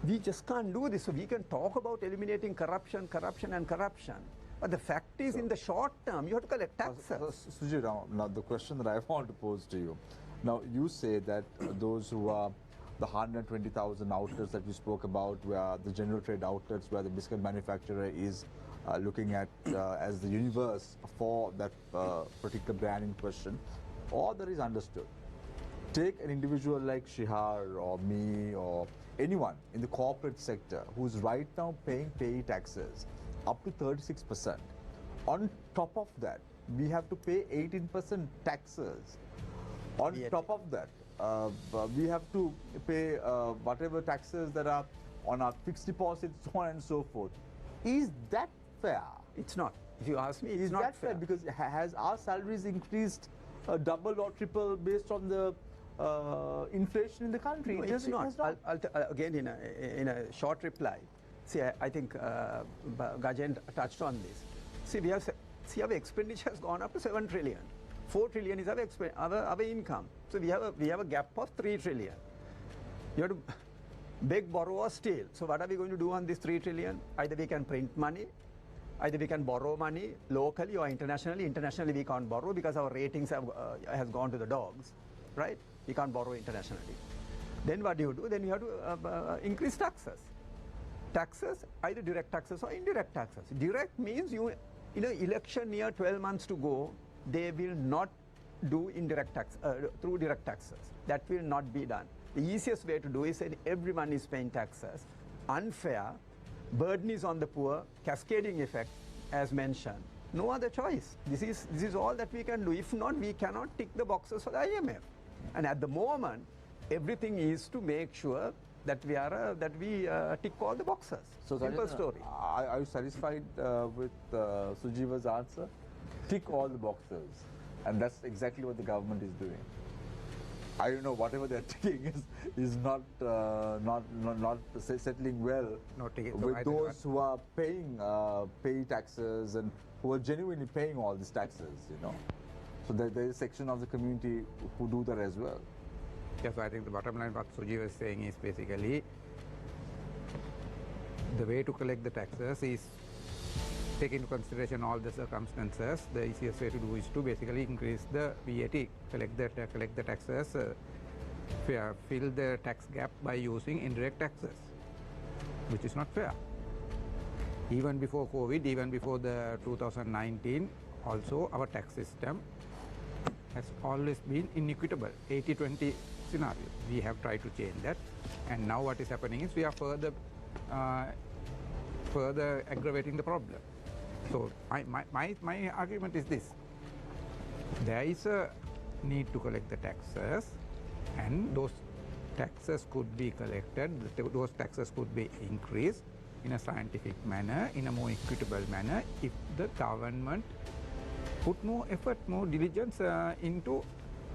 We just can't do this. So we can talk about eliminating corruption. But the fact is, in the short term, you have to collect taxes. Sujit, now the question that I want to pose to you. Now, you say that those who are the 120,000 outlets that you spoke about, where the general trade outlets, where the biscuit manufacturer is looking at as the universe for that particular brand in question, all that is understood. Take an individual like Shihar or me or anyone in the corporate sector who's right now paying pay taxes up to 36%. On top of that, we have to pay 18% taxes. On top of that, we have to pay whatever taxes that are on our fixed deposits, so on and so forth. Is that fair? It's not. If you ask me, it's not not fair. Because has our salaries increased double or triple based on the inflation in the country? No, it's not. Again, in a short reply, see, I think Gajen touched on this. See, our expenditure has gone up to 7 trillion. 4 trillion is our income. So we have a gap of 3 trillion. You have to beg, borrow or steal. So what are we going to do on this 3 trillion? Either we can print money, either we can borrow money locally or internationally. Internationally we can't borrow because our ratings has gone to the dogs, right? We can't borrow internationally. Then what do you do? Then you have to increase taxes. Taxes, either direct taxes or indirect taxes. Direct means in an election near 12 months to go, they will not do indirect tax through direct taxes. That will not be done. The easiest way to do is that everyone is paying taxes. Unfair, burden is on the poor, cascading effect, as mentioned. No other choice. This is all that we can do. If not, we cannot tick the boxes for the IMF. And at the moment, everything is to make sure that we tick all the boxes. So simple story. Are you satisfied with Sujiva's answer? Tick all the boxes, and that's exactly what the government is doing. I don't know, whatever they're ticking is not settling well with those who are paying taxes and who are genuinely paying all these taxes, you know. So there is a section of the community who do that as well. Yes, so I think the bottom line what Sujiva is saying is basically the way to collect the taxes is take into consideration all the circumstances. The easiest way to do is to basically increase the VAT, collect the taxes, fill the tax gap by using indirect taxes, which is not fair. Even before COVID, even before the 2019, also our tax system has always been inequitable, 80-20 scenario. We have tried to change that, and now what is happening is we are further aggravating the problem. So my argument is this: there is a need to collect the taxes, and those taxes could be collected, those taxes could be increased in a scientific manner, in a more equitable manner, if the government put more effort, more diligence into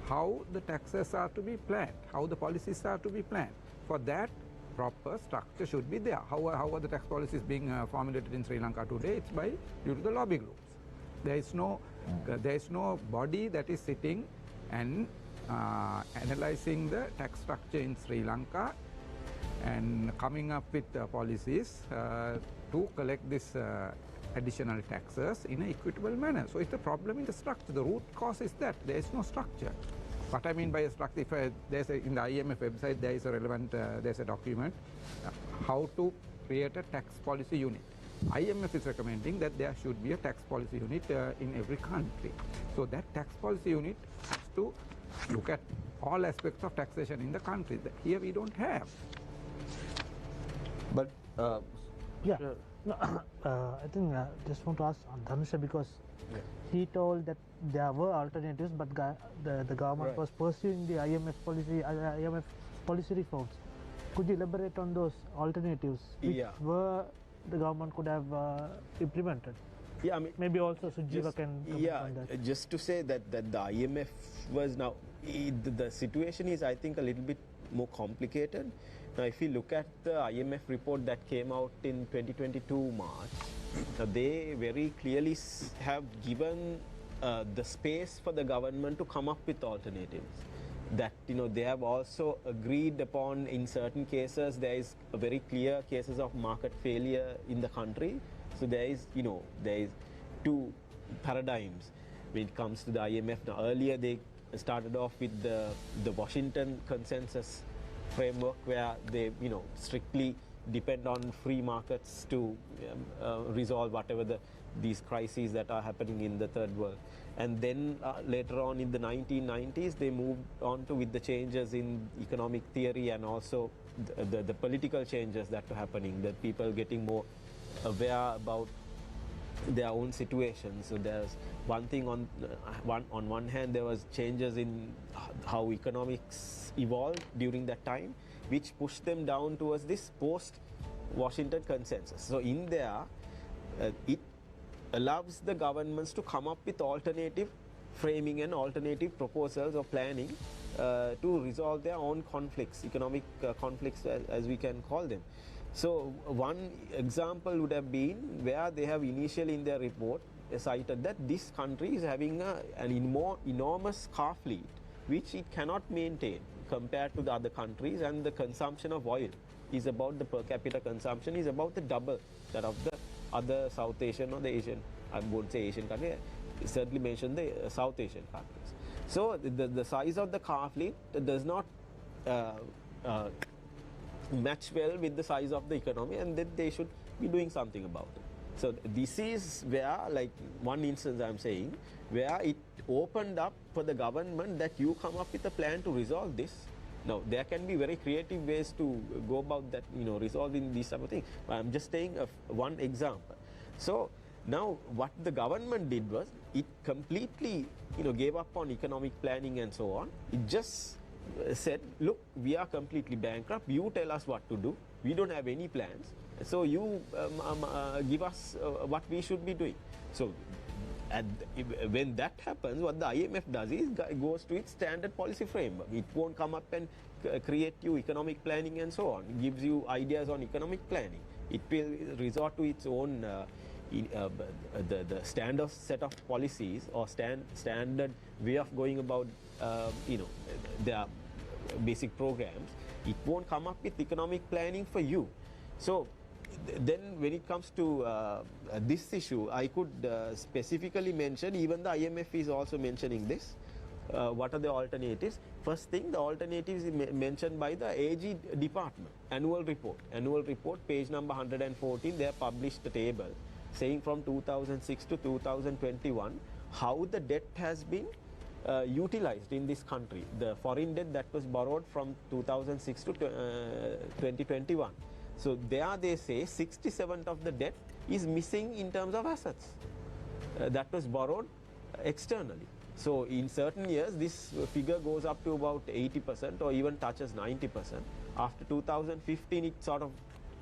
how the taxes are to be planned, how the policies are to be planned. For that, proper structure should be there. How are the tax policies being formulated in Sri Lanka today? It's due to the lobby groups. There is no body that is sitting and analyzing the tax structure in Sri Lanka and coming up with policies to collect this additional taxes in an equitable manner. So it's the problem in the structure. The root cause is that there is no structure. What I mean by a structure, if in the IMF website there is a relevant, there's a document, how to create a tax policy unit. IMF is recommending that there should be a tax policy unit in every country. So that tax policy unit has to look at all aspects of taxation in the country. Here we don't have. But yeah, no, I think just want to ask Dhanusha, because he told that there were alternatives, but the government was pursuing the IMF policy reforms. Could you elaborate on those alternatives which were the government could have implemented? Yeah, I mean, maybe also Sujiva can comment on that. Just to say that the IMF was now, the situation is, I think, a little bit more complicated. Now, if you look at the IMF report that came out in 2022 March, they very clearly have given the space for the government to come up with alternatives. That they have also agreed upon, in certain cases there is a very clear cases of market failure in the country. So there is two paradigms when it comes to the IMF. Now, earlier they started off with the Washington consensus framework, where they strictly depend on free markets to resolve whatever these crises that are happening in the third world. And then later on in the 1990s, they moved on to with the changes in economic theory and also the political changes that were happening, that people getting more aware about their own situation. So there's one thing on one hand, there was changes in how economics evolved during that time, which pushed them down towards this post-Washington consensus. So in there, it allows the governments to come up with alternative framing and alternative proposals or planning to resolve their own conflicts, economic conflicts as we can call them. So one example would have been where they have initially in their report cited that this country is having an enormous car fleet, which it cannot maintain compared to the other countries, and the consumption of oil is about, the per capita consumption is about the double that of the other South Asian or the Asian, I won't say Asian country, certainly mention the South Asian countries. So the size of the car fleet does not match well with the size of the economy, and that they should be doing something about it. So this is where, like one instance I'm saying, where it opened up for the government that you come up with a plan to resolve this. Now, there can be very creative ways to go about that, resolving these type of things. But I'm just saying one example. So now what the government did was, it completely, gave up on economic planning and so on. It just said, look, we are completely bankrupt. You tell us what to do. We don't have any plans. So you give us what we should be doing. So when that happens, what the IMF does is goes to its standard policy framework. It won't come up and create you economic planning and so on. It gives you ideas on economic planning. It will resort to its own the standard set of policies or standard way of going about their basic programs. It won't come up with economic planning for you. So then when it comes to this issue, I could specifically mention, even the IMF is also mentioning this. What are the alternatives? First thing, the alternatives is mentioned by the AG department. Annual report, page number 114, they have published a table saying from 2006 to 2021, how the debt has been utilized in this country. The foreign debt that was borrowed from 2006 to 2021. So there they say 67% of the debt is missing in terms of assets that was borrowed externally. So in certain years, this figure goes up to about 80% or even touches 90%. After 2015, it sort of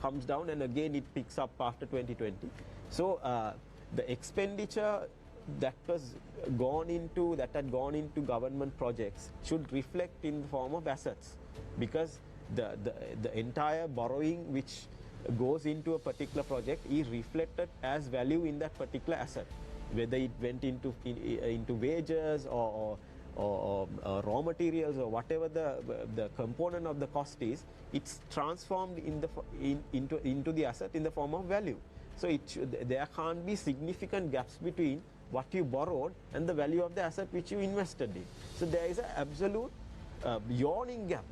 comes down, and again it picks up after 2020. So the expenditure that had gone into government projects should reflect in the form of assets, because the entire borrowing which goes into a particular project is reflected as value in that particular asset, whether it went into wages or raw materials or whatever the component of the cost is, it's transformed into the asset in the form of value. So there can't be significant gaps between what you borrowed and the value of the asset which you invested in. So there is an absolute yawning gap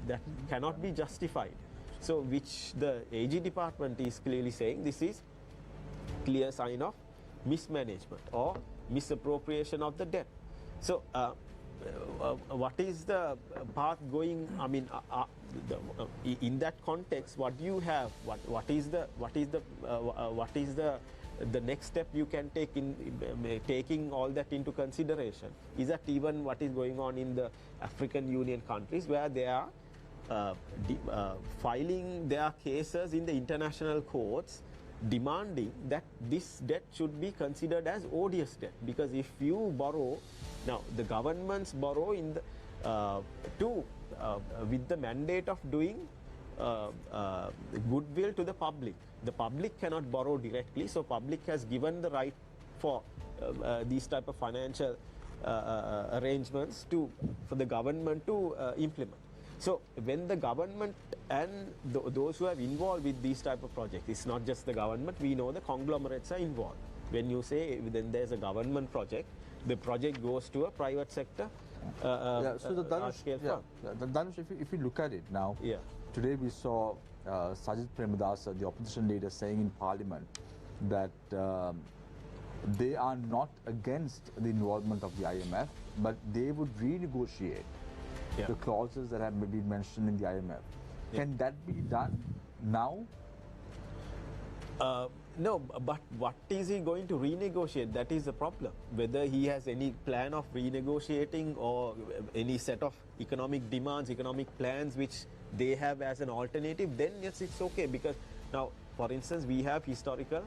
that cannot be justified. So which the AG department is clearly saying this is clear sign of mismanagement or misappropriation of the debt. So what is the path going? I mean, in that context, what do you have? What is the next step you can take in taking all that into consideration? Is that even what is going on in the African Union countries, where they are filing their cases in the international courts, demanding that this debt should be considered as odious debt? Because if you borrow, now the governments borrow in the with the mandate of doing goodwill to the public. The public cannot borrow directly, so public has given the right for these type of financial arrangements for the government to implement. So when the government and those who are involved with these type of projects, it's not just the government, we know the conglomerates are involved. When you say then there's a government project, the project goes to a private sector so the Dhanush, if you look at it now, today we saw Sajid Premadasa, the opposition leader, saying in Parliament that they are not against the involvement of the IMF, but they would renegotiate the clauses that have been mentioned in the IMF. Can that be done now? No, but what is he going to renegotiate? That is the problem. Whether he has any plan of renegotiating or any set of economic demands, economic plans which they have as an alternative, then yes, it's okay. Because now, for instance, we have historical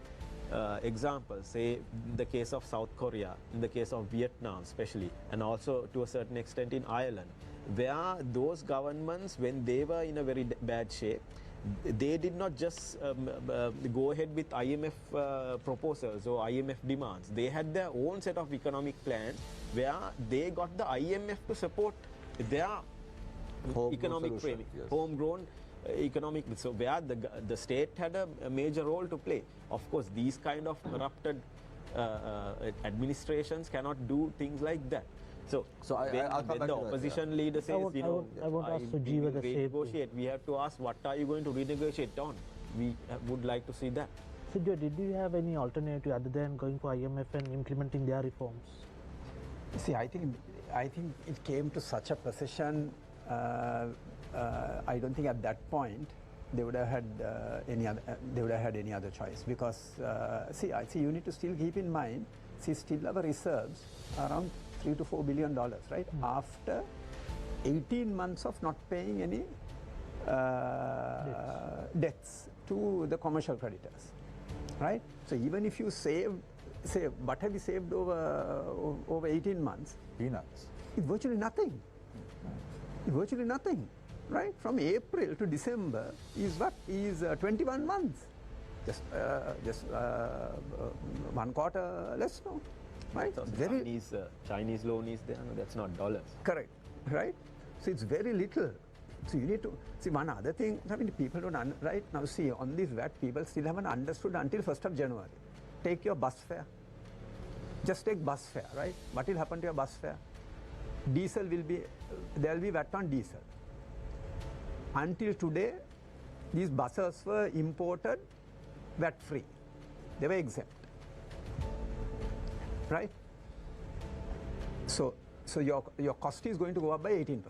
examples, say in the case of South Korea, in the case of Vietnam especially, and also to a certain extent in Ireland, where those governments, when they were in a very bad shape, they did not just go ahead with IMF proposals or IMF demands. They had their own set of economic plans where they got the IMF to support their economic framing, homegrown economic. So where the state had a major role to play. Of course, these kind of corrupted administrations cannot do things like that. So when the opposition leader says, I won't ask Sujiva the same renegotiate, we have to ask, what are you going to renegotiate on? We would like to see that. Sujiva, did you have any alternative other than going for IMF and implementing their reforms? See, I think it came to such a position. I don't think at that point they would have had any other choice, because see, you need to still keep in mind, still our reserves around $3 to $4 billion, right? After 18 months of not paying any debts to the commercial creditors, right? So even if you save, say, what have you saved over 18 months? Peanuts. It's virtually nothing. Virtually nothing, right? From April to December is what? Is 21 months. Just one quarter less, no? Right? So Chinese loan is there, no, that's not dollars. Correct, right? So it's very little. So you need to see one other thing. I mean, people don't right now. See, on this VAT, people still haven't understood until 1st of January. Take your bus fare. Just take bus fare, right? What will happen to your bus fare? Diesel will be, there will be VAT on diesel. Until today, these buses were imported VAT free. They were exempt. Right? So your cost is going to go up by 18%,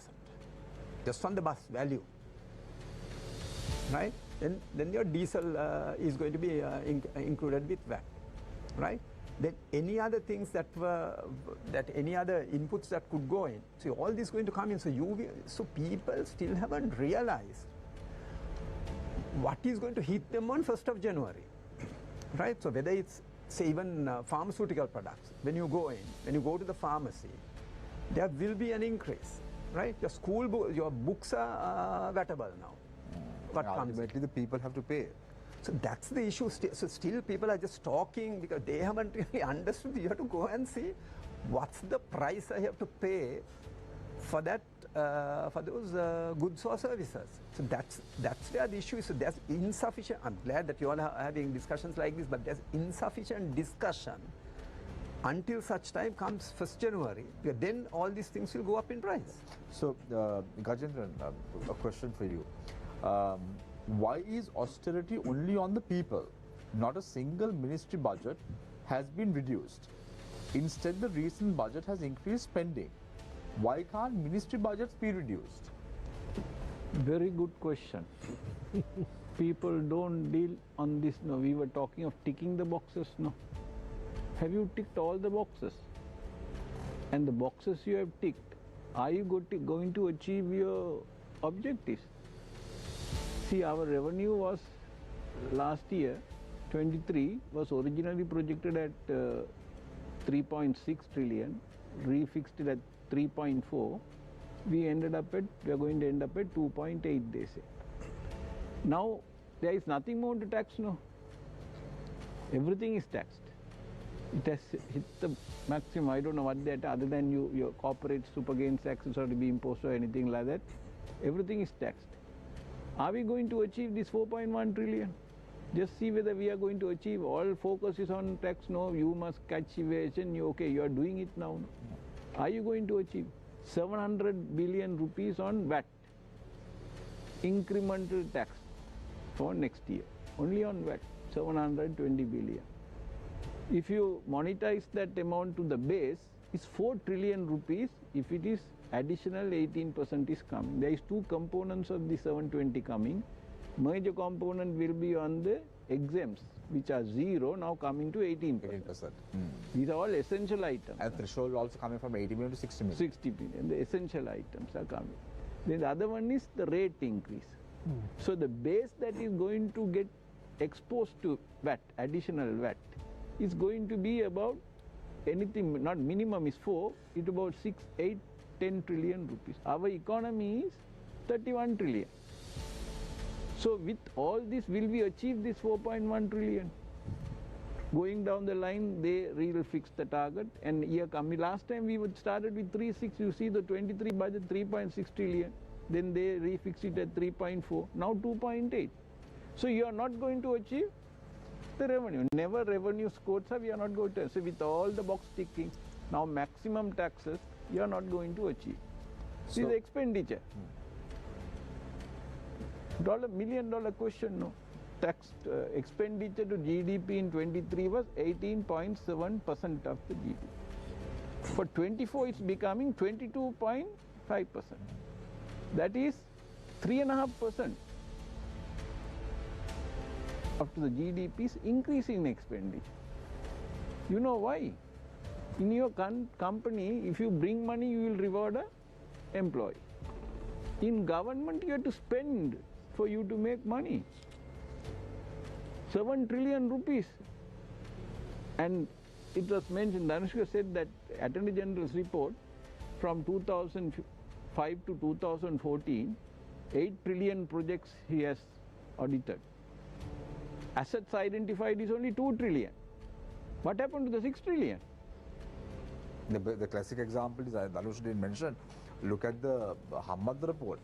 just on the bus value. Right? Then your diesel is going to be included with VAT. Right? Then any other things that any other inputs that could go in. See, all this is going to come in. So people still haven't realized what is going to hit them on 1st of January. Right? So whether it's, say, even pharmaceutical products, when you go to the pharmacy, there will be an increase, right? Your books are VAT'able now. What comes in. Ultimately, the people have to pay. So that's the issue. So still people are just talking because they haven't really understood. You have to go and see what's the price I have to pay for that, for those goods or services. So that's where the issue is. So there's insufficient. I'm glad that you all are having discussions like this, but there's insufficient discussion until such time comes 1st January. Then all these things will go up in price. So, Gajendran, a question for you. Why is austerity only on the people? Not a single ministry budget has been reduced. Instead, the recent budget has increased spending. Why can't ministry budgets be reduced? Very good question. People don't deal on this. No, we were talking of ticking the boxes. No. Have you ticked all the boxes? And the boxes you have ticked, are you going to achieve your objectives? See, our revenue was last year, 23, was originally projected at 3.6 trillion, refixed it at 3.4. We are going to end up at 2.8, they say. Now, there is nothing more to tax, no. Everything is taxed. It has hit the maximum. I don't know what that, other than your corporate super gains taxes are to be imposed or anything like that. Everything is taxed. Are we going to achieve this 4.1 trillion? Just see whether we are going to achieve. All focus is on tax. No, you must catch evasion. You are doing it now. No. Are you going to achieve 700 billion rupees on VAT? Incremental tax for next year. Only on VAT, 720 billion. If you monetize that amount to the base, it's 4 trillion rupees if it is additional 18% is coming. There is two components of the 720 coming. Major component will be on the exempts, which are 0, now coming to 18%. These are all essential items. And threshold also coming from 80 million to 60 million. 60 billion. The essential items are coming. Then the other one is the rate increase. So the base that is going to get exposed to VAT, additional VAT, is going to be about anything, not minimum is 4, it's about 6, 8, 10 trillion rupees. Our economy is 31 trillion. So with all this, will we achieve this 4.1 trillion? Going down the line, they will fix the target, and year coming. Last time we started with 3.6, you see the 23 budget 3.6 trillion, then they refix it at 3.4, now 2.8. So you are not going to achieve the revenue. Never revenue scores are we are not going to. So with all the box ticking, now maximum taxes, you are not going to achieve. See the expenditure. $1 million question, no. Tax expenditure to GDP in 23 was 18.7% of the GDP. For 24, it's becoming 22.5%. That is 3.5% of the GDP is increasing in expenditure. You know why? In your company, if you bring money, you will reward an employee. In government, you have to spend for you to make money. 7 trillion rupees. And it was mentioned, Dhanushka said that Attorney General's report from 2005 to 2014, 8 trillion projects he has audited. Assets identified is only 2 trillion. What happened to the 6 trillion? The classic example is, Dhanushka didn't mention, look at the Hamad report.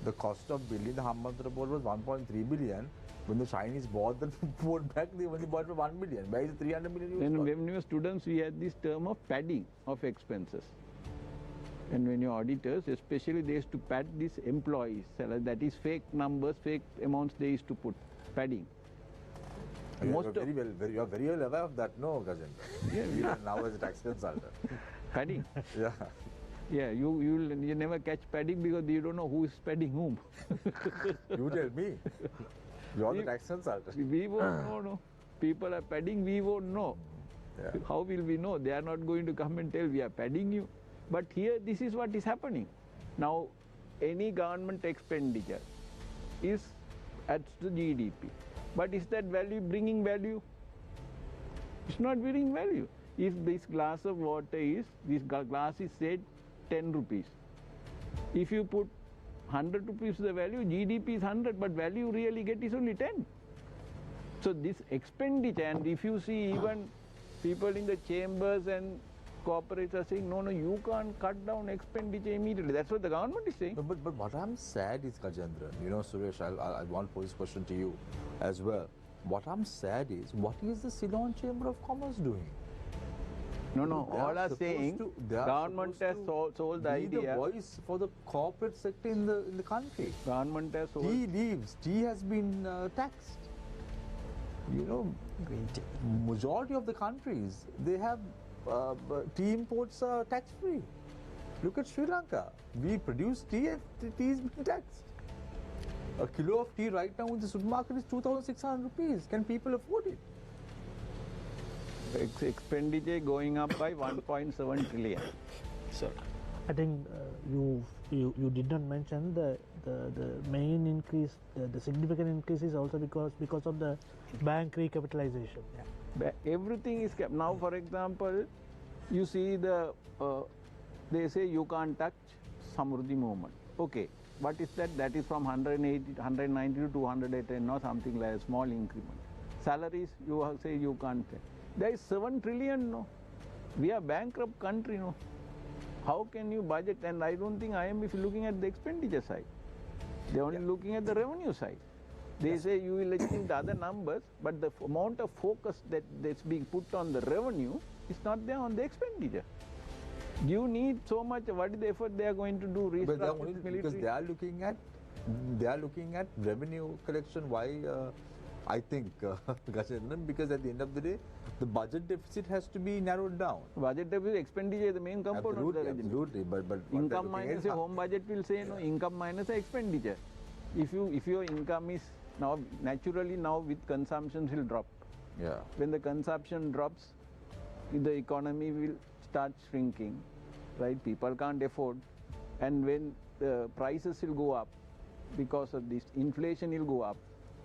The cost of building the Hamad report was 1.3 billion. When the Chinese bought the report back, they only bought it for 1 million. Where is the 300 million? When we were students, we had this term of padding of expenses. And when your auditors, especially, they used to pad these employees. That is fake numbers, fake amounts they used to put. Padding. You are very well aware of that, no, Gajendra? Yeah. Now as a tax consultant. Padding? Yeah. Yeah, you never catch padding because you don't know who is padding whom. You tell me. You are the tax consultant. We won't know, no. People are padding, we won't know. Yeah. How will we know? They are not going to come and tell we are padding you. But here, this is what is happening. Now, any government expenditure is at the GDP. But is that value bringing value? It's not bringing value. If this glass of water is, this glass is said 10 rupees. If you put 100 rupees the value, GDP is 100, but value really get is only 10. So this expenditure, and if you see even people in the chambers and corporates are saying, no, you can't cut down expenditure immediately. That's what the government is saying. But what I'm sad is, Gajendran, Suresh, I want to pose this question to you as well. What I'm sad is, what is the Ceylon Chamber of Commerce doing? No, all are saying government has sold the idea. Be the voice for the corporate sector in the country. Government has sold. Tea leaves. Tea has been taxed. Majority of the countries, they have tea imports are tax-free. Look at Sri Lanka. We produce tea and tea is being taxed. A kilo of tea right now in the supermarket is 2,600 rupees. Can people afford it? Expenditure going up by 1.7 trillion. Sir. I think you did not mention the main increase, the significant increase is also because of the bank recapitalization. Yeah. Everything is kept. Now, for example, you see they say you can't touch Samruddhi movement. Okay, what is that? That is from 190 to 210 or something like a small increment. Salaries, you say you can't pay. There is 7 trillion, no. We are bankrupt country, no. How can you budget? And I don't think IMF is looking at the expenditure side. They are only looking at the revenue side. They say you will achieve the other numbers, but the amount of focus that's being put on the revenue is not there on the expenditure. You need so much. What is the effort they are going to do? But they are only, because they are looking at revenue collection. Why? I think, Gajendran, because at the end of the day, the budget deficit has to be narrowed down. Budget deficit, expenditure is the main component. Absolutely. But income minus your home budget will say no. Income minus expenditure. If your income is now naturally with consumption will drop. Yeah. When the consumption drops, the economy will start shrinking, right? People can't afford, and when the prices will go up because of this, inflation will go up.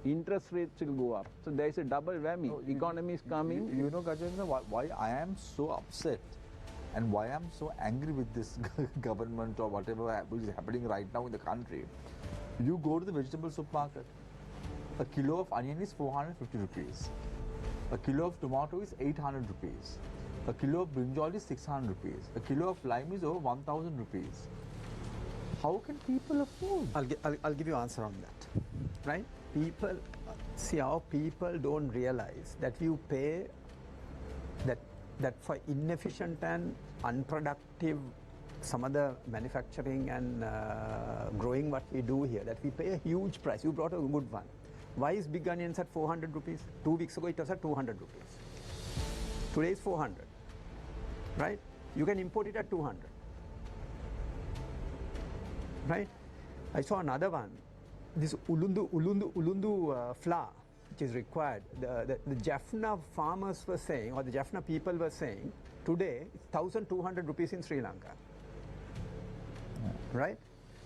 Interest rates will go up. So there is a double whammy. No, economy is coming. Gajendra, why I am so upset and why I am so angry with this government or whatever is happening right now in the country. You go to the vegetable supermarket, a kilo of onion is 450 rupees. A kilo of tomato is 800 rupees. A kilo of brinjal is 600 rupees. A kilo of lime is over 1,000 rupees. How can people afford? I'll give you an answer on that, right? People, see how people don't realize that you pay that for inefficient and unproductive some other manufacturing and growing what we do here, that we pay a huge price. You brought a good one. Why is big onions at 400 rupees? 2 weeks ago it was at 200 rupees. Today is 400, right? You can import it at 200, right? I saw another one. This ulundu flour, which is required, the Jaffna farmers were saying, or the Jaffna people were saying, today it's 1,200 rupees in Sri Lanka. Right?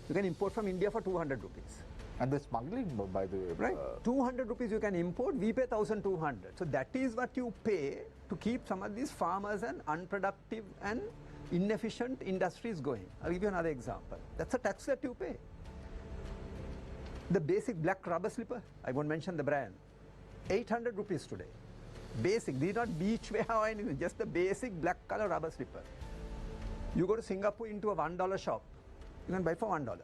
You can import from India for 200 rupees. And the smuggling, by the way. Right? 200 rupees you can import, we pay 1,200. So that is what you pay to keep some of these farmers and unproductive and inefficient industries going. I'll give you another example. That's a tax that you pay. The basic black rubber slipper, I won't mention the brand, 800 rupees today. Basic, these are not beach wear or anything, just the basic black color rubber slipper. You go to Singapore into a $1 shop, you can buy for $1,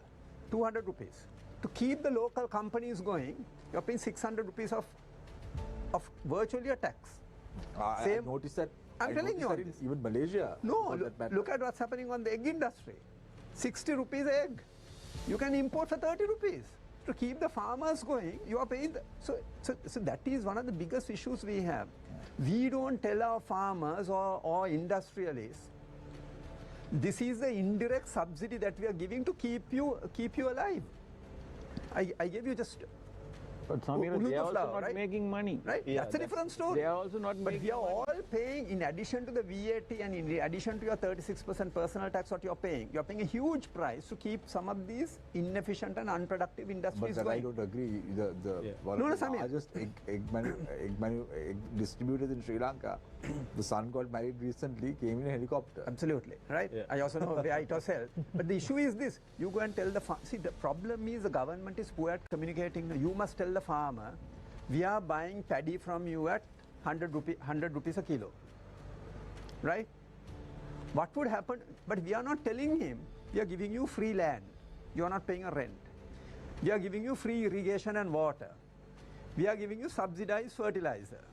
200 rupees. To keep the local companies going, you're paying 600 rupees of virtually a tax. I noticed that. I'm telling you that in even Malaysia. No, look at what's happening on the egg industry. 60 rupees egg. You can import for 30 rupees. To keep the farmers going, you are paying. So that is one of the biggest issues we have. We don't tell our farmers or industrialists, this is the indirect subsidy that we are giving to keep you alive. I gave you just But Samira, they are also not making money. Right? Yeah, that's a different story. They are also not But making we are money. all paying, in addition to the VAT and in addition to your 36% personal tax what you're paying a huge price to keep some of these inefficient and unproductive But industries that I going. don't agree. One No, of the Samir. largest egg distributors in Sri Lanka, the son got married recently, came in a helicopter. Absolutely, right? Yeah. I also know where it was held. But the issue is this, you go and tell the farmer, see the problem is the government is poor at communicating. You must tell the farmer, we are buying paddy from you at 100 rupees a kilo, right? What would happen? But we are not telling him, we are giving you free land. You are not paying a rent. We are giving you free irrigation and water. We are giving you subsidized fertilizer.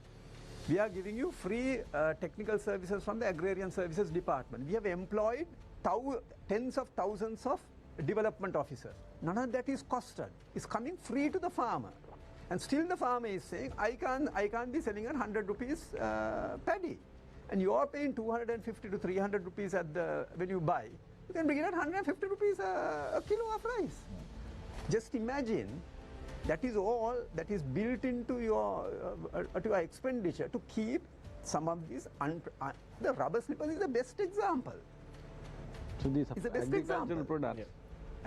We are giving you free technical services from the Agrarian Services Department. We have employed tens of thousands of development officers. None of that is costed. It's coming free to the farmer. And still the farmer is saying, I can't be selling at 100 rupees paddy. And you are paying 250 to 300 rupees when you buy. You can bring it at 150 rupees a kilo of rice. Just imagine, that is all that is built into your expenditure to keep some of these. The rubber slippers is the best example. So these It's the best agricultural example. products. Yeah.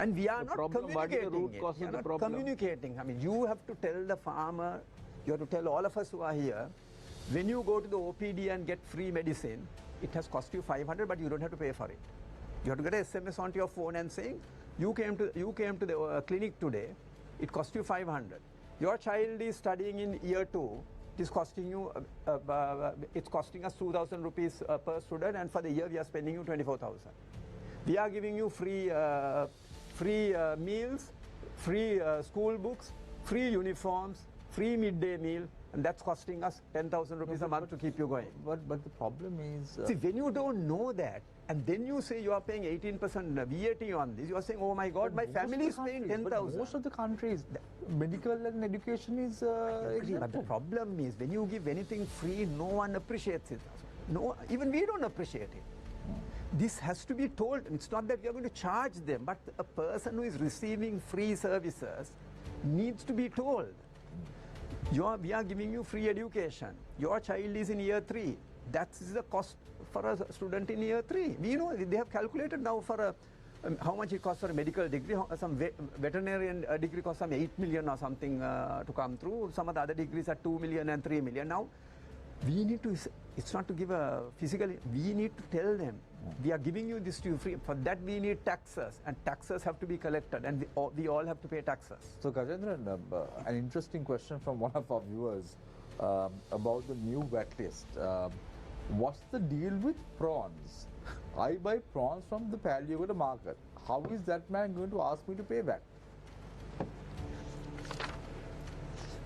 And we are The not problem, what is the communicating root it. cause We of are the not problem? communicating. I mean, you have to tell the farmer, you have to tell all of us who are here, when you go to the OPD and get free medicine, it has cost you 500, but you don't have to pay for it. You have to get an SMS onto your phone and saying, you came to the clinic today, it cost you 500. Your child is studying in year 2, it is costing you, it's costing us 2,000 rupees per student, and for the year we are spending you 24,000. We are giving you free meals, free school books, free uniforms, free midday meal, and that's costing us 10,000 rupees a month to keep you going. But the problem is... See, when you don't know that, and then you say you are paying 18% VAT on this, you are saying, oh my God, my family is paying 10,000. Most of the countries, medical and education is But the problem is, when you give anything free, no one appreciates it. No, even we don't appreciate it. This has to be told. It's not that we are going to charge them, but a person who is receiving free services needs to be told. We are giving you free education. Your child is in year 3. That's the cost for a student in year 3. We know, they have calculated now for how much it costs for a medical degree. Some veterinarian degree costs some 8 million or something to come through. Some of the other degrees are 2 million and 3 million. Now, we need to, it's not to give a physical, we need to tell them, we are giving you this to you free. For that we need taxes, and taxes have to be collected, and we all have to pay taxes. So Gajendran, an interesting question from one of our viewers about the new VAT list. What's the deal with prawns? I buy prawns from the Palyogoda market. How is that man going to ask me to pay VAT?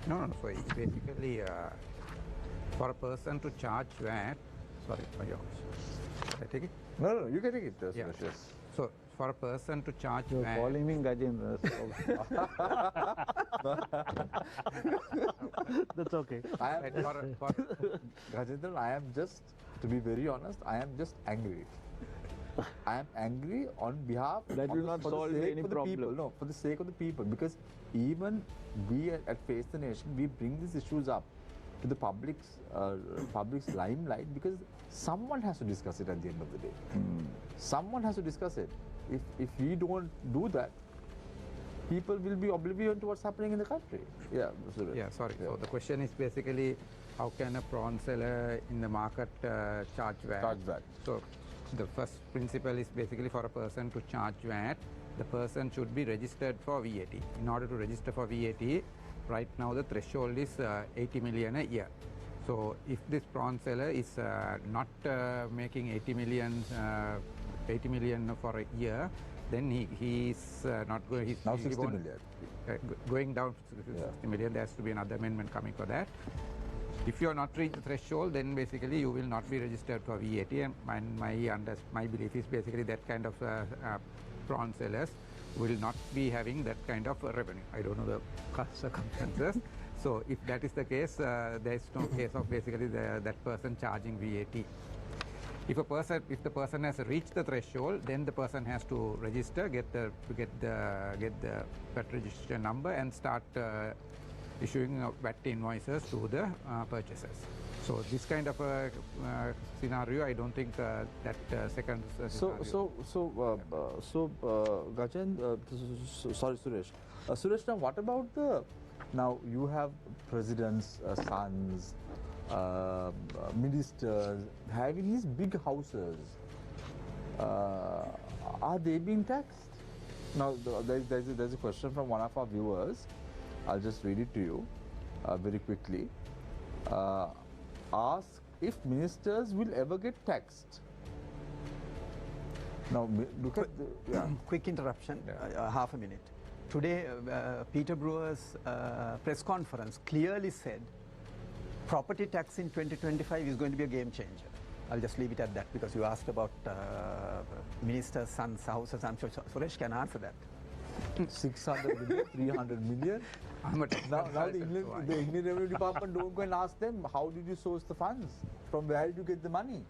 No. So it's basically for a person to charge VAT. Sorry for yours. Can I take it? No, you can take it. Yeah. Yes. So for a person to charge You're VAT, calling me Gajendra. That's okay. Gajendran, I am just, to be very honest, I am just angry. I am angry on behalf That will not for the solve sake any for the problem. people. No, for the sake of the people, because even we at Face the Nation, we bring these issues up to the public's limelight, because someone has to discuss it at the end of the day. Someone has to discuss it. If we don't do that, people will be oblivious to what's happening in the country. Yeah, Suresh. yeah, sorry. So the question is basically, how can a prawn seller in the market charge VAT? Charge VAT. So the first principle is basically, for a person to charge VAT, the person should be registered for VAT. In order to register for VAT, right now the threshold is 80 million a year. So if this prawn seller is not making 80 million for a year, then he is not going. He's Now he 60 won't- million. Going down to 60 million, there has to be another amendment coming for that. If you are not reached the threshold, then basically you will not be registered for VAT. And my belief is basically that kind of prawn sellers will not be having that kind of revenue. I don't know the circumstances. So if that is the case, there is no case of basically that person charging VAT. If the person has reached the threshold, then the person has to register, get the VAT registration number, and start issuing VAT invoices to the purchasers. So this kind of a scenario, I don't think that second scenario. Gajen, sorry, Suresh. Suresh, now what about now you have presidents, sons, ministers having these big houses. Are they being taxed? Now, there's a question from one of our viewers. I'll just read it to you very quickly. Ask if ministers will ever get taxed. Now, look at the... Quick interruption, half a minute. Today, Peter Brewer's press conference clearly said property tax in 2025 is going to be a game changer. I'll just leave it at that because you asked about ministers' sons' houses. I'm sure Suresh can answer that. 600 million, 300 million. Now the Indian Revenue Department don't go and ask them, how did you source the funds? From where did you get the money?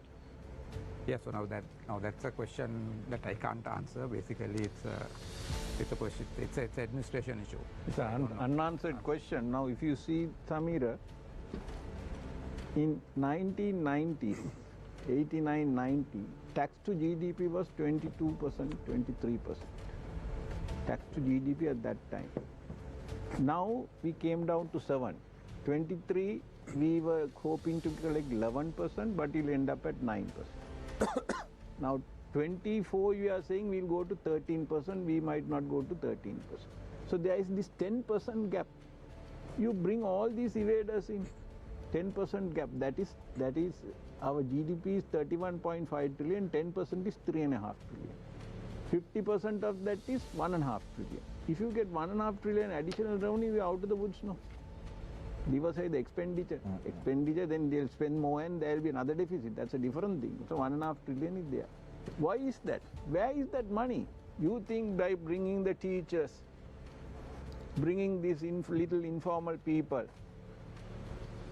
Yes, so now that's a question that I can't answer. Basically, it's a question. It's an administration issue. It's an unanswered question. Now, if you see Samira, in 1990s, 89-90, tax to GDP was 22%, 23%. Tax to GDP at that time. Now we came down to 7. 23, we were hoping to collect 11%, but it'll end up at 9%. Now 24, we are saying we'll go to 13%, we might not go to 13%. So there is this 10% gap. You bring all these evaders in, 10% gap, that is our GDP is 31.5 trillion, 10% is 3.5 trillion. 50% of that is 1.5 trillion. If you get 1.5 trillion additional revenue, we are out of the woods now. Leave aside the expenditure. Expenditure, then they'll spend more and there will be another deficit. That's a different thing. So 1.5 trillion is there. Why is that? Where is that money? You think by bringing the teachers, bringing these little informal people,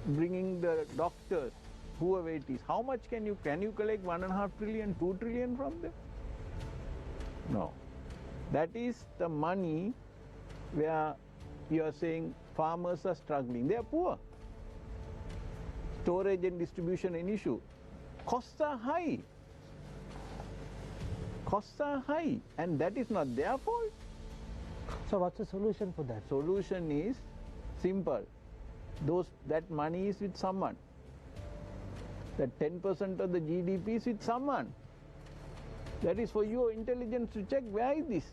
bringing the doctors, whoever it is, how much can you collect 1.5 trillion, 2 trillion from them? No. That is the money where you are saying farmers are struggling. They are poor. Storage and distribution an issue. Costs are high. Costs are high, and that is not their fault. So what's the solution for that? Solution is simple. That money is with someone. That 10% of the GDP is with someone. That is for your intelligence to check where is this.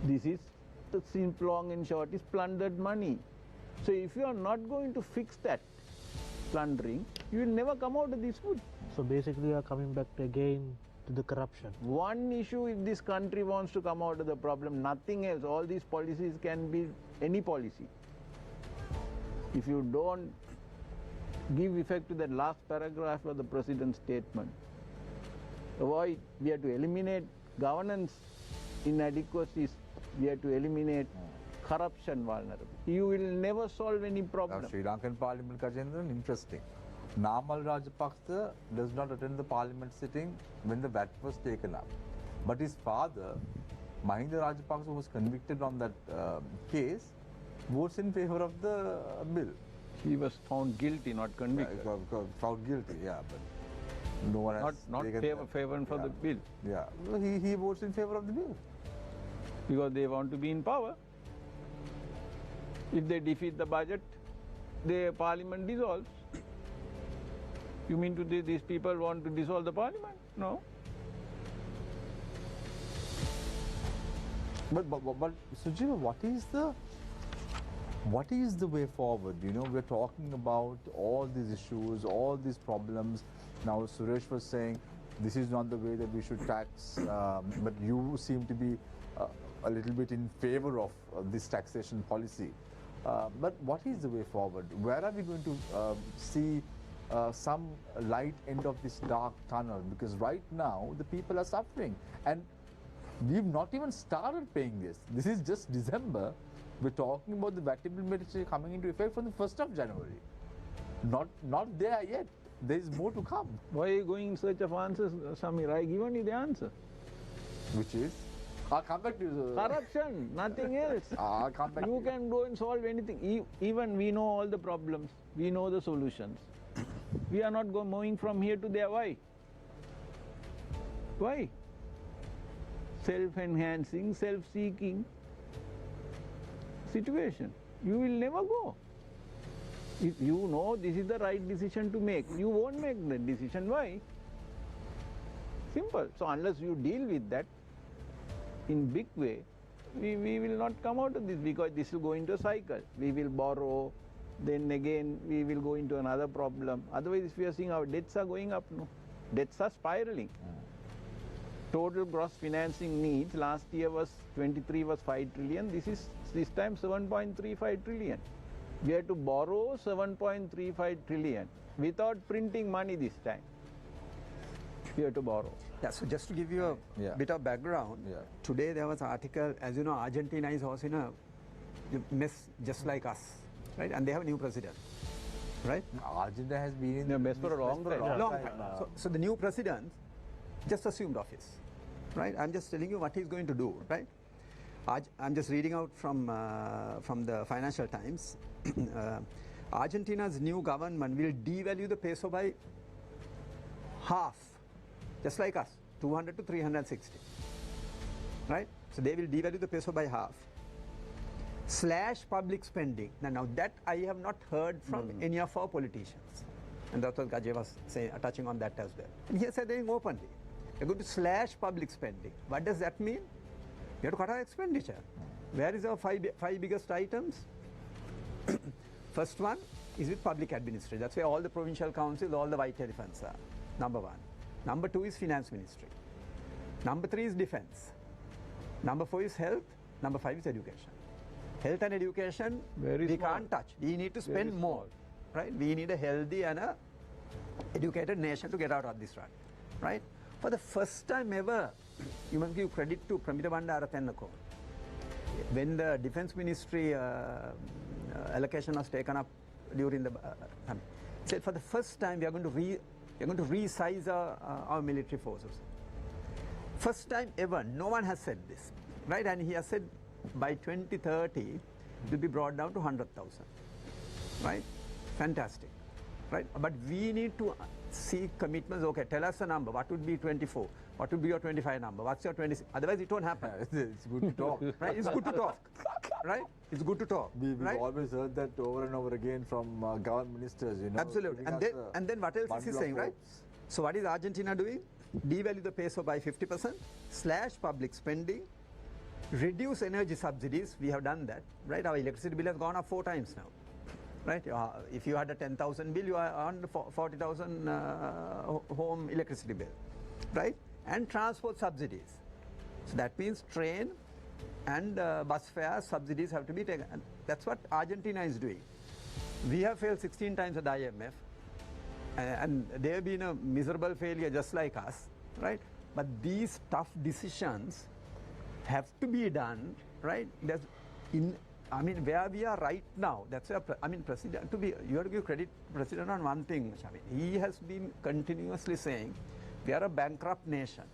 This is the simple, long and short, is plundered money. So if you are not going to fix that plundering, you will never come out of this wood. So basically you are coming back again to the corruption. One issue, if this country wants to come out of the problem, nothing else. All these policies can be any policy. If you don't give effect to that last paragraph of the President's statement, avoid, we have to eliminate governance inadequacies, we have to eliminate corruption vulnerability. You will never solve any problem. Now, Sri Lankan Parliament, Gajendran, interesting. Namal Rajapaksa does not attend the Parliament sitting when the VAT was taken up. But his father, Mahinda Rajapaksa, who was convicted on that case, votes in favor of the bill. He was found guilty, not convicted. Found guilty, yeah, but no one has not favor for the bill. Yeah, he votes in favor of the bill. Because they want to be in power. If they defeat the budget, the parliament dissolves. You mean to say these people want to dissolve the parliament? No. But Sujiva, what is the way forward? You know, we're talking about all these issues, all these problems. Now, Suresh was saying this is not the way that we should tax, but you seem to be a little bit in favor of this taxation policy. But what is the way forward? Where are we going to see some light end of this dark tunnel? Because right now the people are suffering, and we've not even started paying this. This is just December. We're talking about the VAT implementation coming into effect from the 1st of January. Not there yet. There is more to come. Why are you going in search of answers, Samir? I given you the answer. Which is? I'll come back to you. Corruption, nothing else. I'll come back to You can go and solve anything. Even we know all the problems. We know the solutions. We are not moving from here to there. Why? Why? Self-enhancing, self-seeking situation. You will never go. If you know this is the right decision to make, you won't make the decision. Why? Simple. So unless you deal with that in big way, we will not come out of this, because this will go into a cycle. We will borrow, then again we will go into another problem. Otherwise, if we are seeing our debts are going up, no, debts are spiraling. Total gross financing needs last year was 23 was 5 trillion. This time 7.35 trillion. We have to borrow 7.35 trillion without printing money this time. We have to borrow. Yeah, so just to give you a bit of background, today there was an article, as you know, Argentina is also in a mess just like us, right? And they have a new president, right? Argentina has been in the mess for a long time. Long time. So the new president just assumed office, right? I'm just telling you what he's going to do, right? I'm just reading out from the Financial Times. Argentina's new government will devalue the peso by half, just like us, 200 to 360, right? So they will devalue the peso by half. Slash public spending. Now that I have not heard from any of our politicians. And that's what Gajay was saying, touching on that as well. And he said they're openly. They're going to slash public spending. What does that mean? You have to cut our expenditure. Where is our five biggest items? First one is with public administration. That's where all the provincial councils, all the white elephants are. Number one. Number two is finance ministry. Number three is defense. Number four is health. Number five is education. Health and education, we can't touch. We need to spend more, right? We need a healthy and a educated nation to get out of this run, right? For the first time ever, you must give credit to Pramita Bandara Tennako. When the defense ministry allocation was taken up during the said for the first time we are going to resize our military forces. First time ever, no one has said this, right? And he has said by 2030 it will be brought down to 100,000, right? Fantastic, right? But we need to see commitments. Okay, tell us a number. What would be 24? What would be your 25 number? What's your 26? Otherwise it won't happen. It's good to talk. Right? It's good to talk, right? It's good to talk. We've right? always heard that over and over again from government ministers, you know. Absolutely. And then what else is he saying, right? So what is Argentina doing? Devalue the peso by 50%, slash public spending, reduce energy subsidies. We have done that, right? Our electricity bill has gone up 4 times now, right? If you had a 10,000 bill, you are on 40,000 home electricity bill, right? And transport subsidies. So that means train and bus fare subsidies have to be taken. And that's what Argentina is doing. We have failed 16 times at the IMF, and they have been a miserable failure just like us, right? But these tough decisions have to be done, right? I mean, where we are right now, that's where, President, you have to give credit to President on one thing, Shamil. He has been continuously saying, we are a bankrupt nation.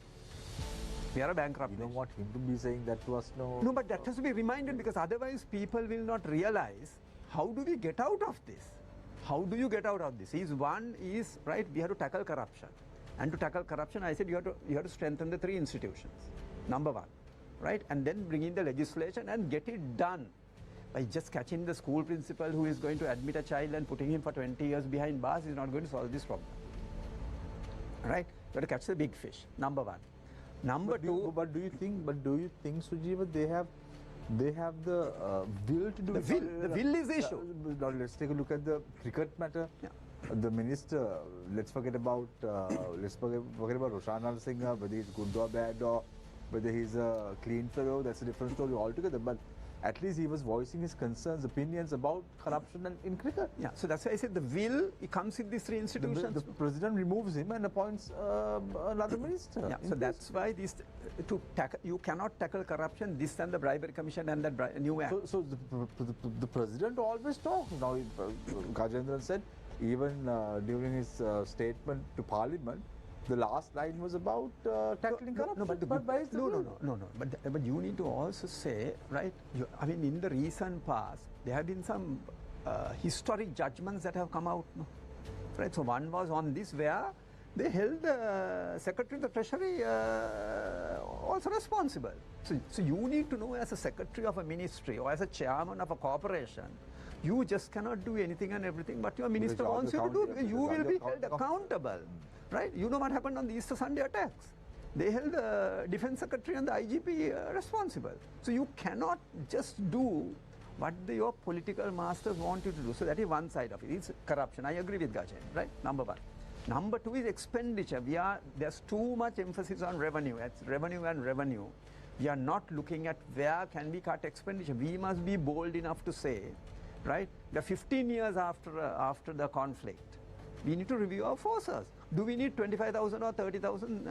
We are a bankrupt nation. You don't want him to be saying that to us, no? No, but that has to be reminded, because otherwise people will not realize, how do we get out of this? How do you get out of this? One is, right, we have to tackle corruption. And to tackle corruption, I said you have to strengthen the 3 institutions. Number one, right? And then bring in the legislation and get it done. By just catching the school principal who is going to admit a child and putting him for 20 years behind bars is not going to solve this problem. Right? You have to catch the big fish. Number one. Number two. But do you think, Sujeeva, they have the will to do it? The will is the issue. Now let's take a look at the cricket matter. Yeah. The minister, let's forget about Roshan Singh, whether he's good or bad, or whether he's a clean fellow. That's a different story altogether. But at least he was voicing his concerns, opinions about corruption in cricket. Yeah, so that's why I said the will, it comes with these 3 institutions. The president removes him and appoints another minister. Yeah, so that's why you cannot tackle corruption, this and the bribery commission and the new act. So the president always talks. Now, Gajendran said, even during his statement to Parliament, The last line was about tackling corruption. No, but where is the will? no. But you need to also say, right? I mean, in the recent past, there have been some historic judgments that have come out, no? Right? So one was on this where they held the Secretary of the Treasury also responsible. So you need to know, as a Secretary of a ministry or as a Chairman of a corporation, you just cannot do anything and everything, but your minister wants you to do, because you will be held accountable. Right? You know what happened on the Easter Sunday attacks. They held the Defense Secretary and the IGP responsible. So you cannot just do what your political masters want you to do. So that is one side of it. It's corruption. I agree with Gajen, right? Number one. Number two is expenditure. There's too much emphasis on revenue. It's revenue and revenue. We are not looking at where can we cut expenditure. We must be bold enough to say, right, the 15 years after the conflict, we need to review our forces. Do we need 25,000 or 30,000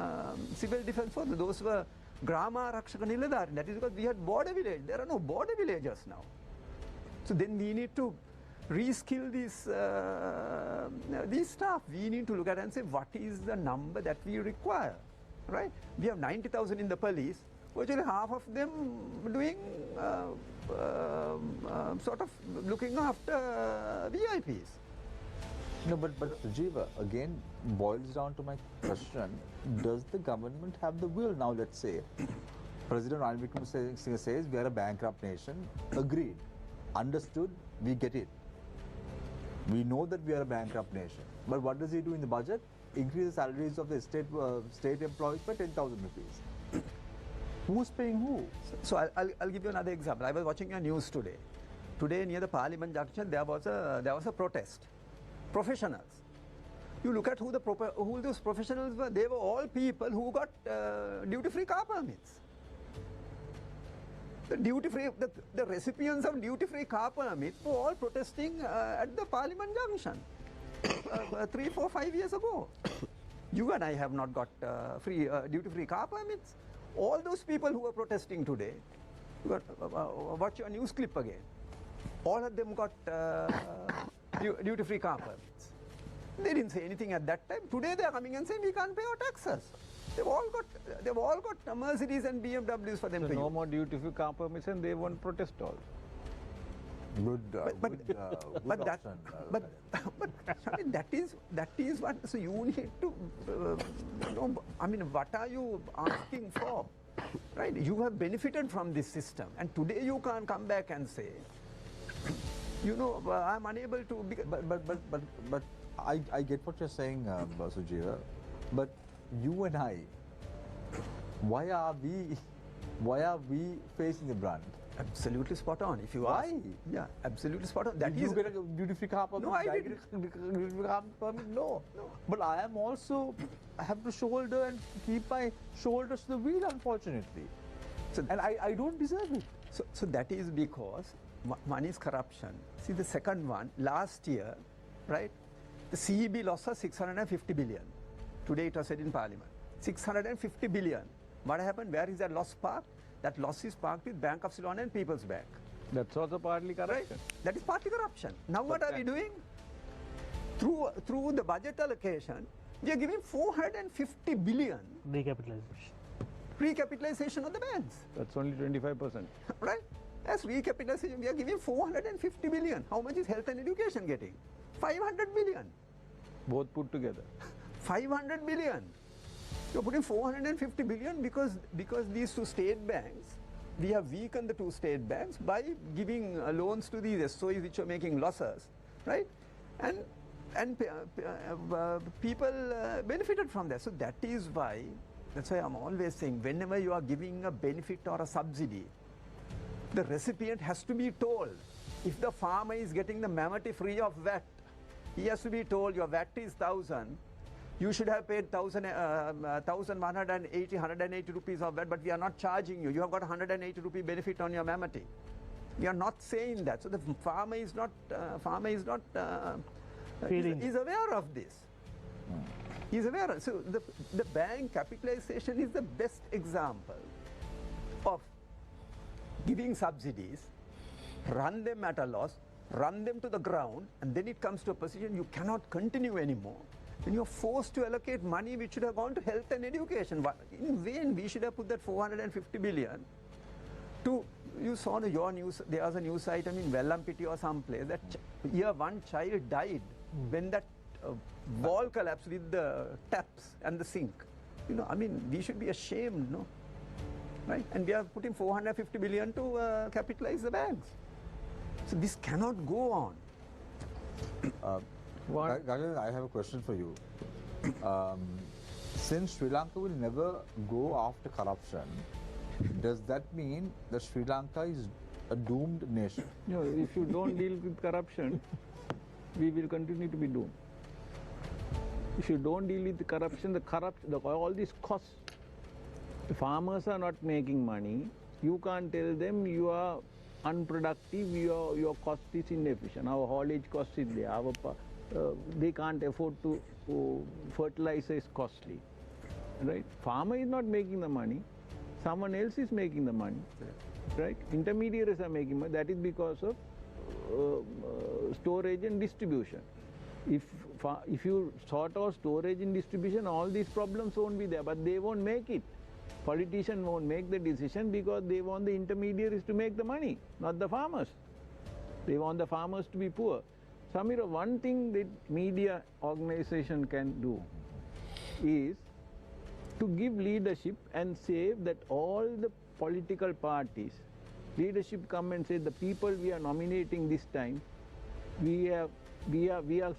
civil defense forces? Those were Grama Rakshaka Niladhari. That is because we had border village. There are no border villagers now. So then we need to reskill these staff. We need to look at and say, what is the number that we require, right? We have 90,000 in the police. Virtually half of them doing sort of looking after VIPs. No, but Sujiva, again, boils down to my question, does the government have the will now? Let's say President Ranil Wickremesinghe says we are a bankrupt nation. Agreed, understood, we get it. We know that we are a bankrupt nation. But what does he do in the budget? Increase the salaries of the state employees by 10,000 rupees. Who's paying who? So I'll give you another example. I was watching your news today. Today near the Parliament Junction there was a protest. Professionals. You look at who those professionals were. They were all people who got duty-free car permits. The recipients of duty-free car permits were all protesting at the Parliament Junction 3, 4, 5 years ago. You and I have not got duty-free car permits. All those people who are protesting today, watch your news clip again. All of them got duty-free car permits. They didn't say anything at that time. Today they are coming and saying we can't pay our taxes. They've all got Mercedes and BMWs for them to use. No more duty-free car permits, and they won't protest all. Good option. But I mean, that is what. So you need to know. I mean, what are you asking for? Right? You have benefited from this system, and today you can't come back and say, you know, I'm unable to. But I get what you're saying, Sujiva. But you and I, why are we facing the brunt? Absolutely spot on. If you Why? ask, yeah, absolutely spot on. Did you get a duty-free car permit? No, I didn't. Duty-free car permit? No. But I have to shoulder and keep my shoulders to the wheel, unfortunately. And I don't deserve it. So that is because one is corruption. See, the second one, last year, right, the CEB loss was 650 billion. Today it was said in Parliament. 650 billion. What happened? Where is that loss parked? That loss is parked with Bank of Ceylon and People's Bank. That's also partly corruption. Right? That is partly corruption. Now what are we doing? Through the budget allocation, we are giving 450 billion recapitalization of the banks. That's only 25%. Right? As recapitalization, we are giving 450 billion. How much is health and education getting? 500 billion. Both put together. 500 billion. You're putting 450 billion because these two state banks, we have weakened the two state banks by giving loans to these SOEs which are making losses, right? And people benefited from that. So that's why I'm always saying, whenever you are giving a benefit or a subsidy, the recipient has to be told. If the farmer is getting the mammoth free of VAT, he has to be told your VAT is 1,000. You should have paid 1,180 rupees of VAT, but we are not charging you. You have got 180 rupee benefit on your mammoth. We are not saying that. So the farmer is not is aware of this. He's aware. So the bank capitalization is the best example of giving subsidies, run them at a loss, run them to the ground, and then it comes to a position you cannot continue anymore. then you're forced to allocate money which should have gone to health and education. In vain, we should have put that 450 billion to, you saw your news, there was a news item in Vellampiti or someplace that year one child died when that wall collapsed with the taps and the sink. You know, I mean, we should be ashamed, no? Right? And we are putting 450 billion to capitalize the banks. So this cannot go on. Gagan, I have a question for you. Since Sri Lanka will never go after corruption, does that mean that Sri Lanka is a doomed nation? No, if you don't deal with corruption, we will continue to be doomed. If you don't deal with the corruption, all these costs, the farmers are not making money. You can't tell them you are unproductive, your cost is inefficient. Our haulage cost is there. They can't afford to fertilizer is costly, right? Farmer is not making the money. Someone else is making the money, right? Intermediaries are making money. That is because of storage and distribution. If you sort out storage and distribution, all these problems won't be there, but they won't make it. Politicians won't make the decision because they want the intermediaries to make the money, not the farmers. They want the farmers to be poor. Samira, one thing that media organization can do is to give leadership and say that all the political parties, leadership come and say the people we are nominating this time, we are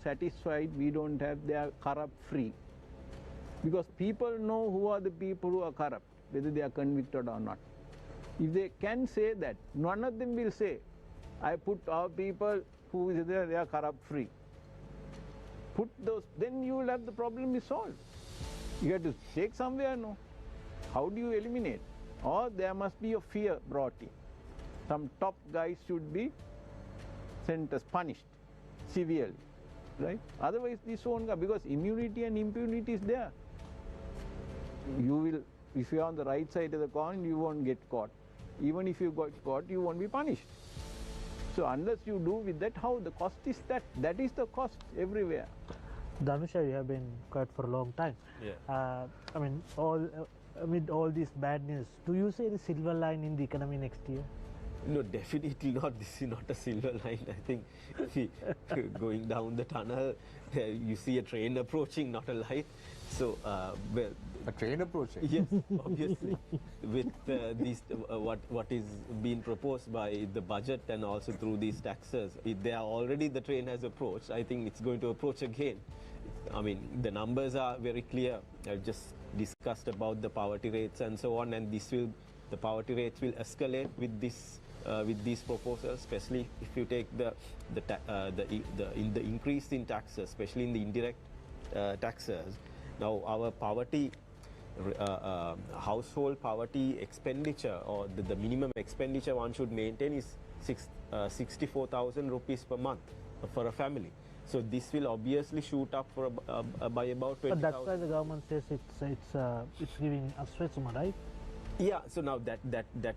satisfied, we don't have, they are corrupt free. Because people know who are the people who are corrupt, whether they are convicted or not. If they can say that, none of them will say, I put our people who is there, they are corrupt free. Put those, then you will have the problem is solved. You have to take somewhere, no? How do you eliminate? Or there must be a fear brought in. Some top guys should be sent as punished severely, right? Otherwise this won't go, because immunity and impunity is there. You will, if you are on the right side of the coin, you won't get caught. Even if you got caught, you won't be punished. So unless you do with that, how the cost is that? That is the cost everywhere. Dhanusha, you have been quiet for a long time. Yeah. I mean, amid all this bad news, do you see the silver line in the economy next year? No, definitely not. This is not a silver line. I think going down the tunnel, you see a train approaching, not a light. So, well, a train approaching? Yes, obviously. With what is being proposed by the budget and also through these taxes, the train has approached. I think it's going to approach again. I mean, the numbers are very clear. I've just discussed about the poverty rates and so on, and the poverty rates will escalate with these proposals, especially if you take the increase in taxes, especially in the indirect taxes. Now our poverty, household poverty expenditure, or the minimum expenditure one should maintain is 64,000 rupees per month for a family. So this will obviously shoot up by about 20,000. But that's why the government says it's giving a stretch, right? Yeah, so now that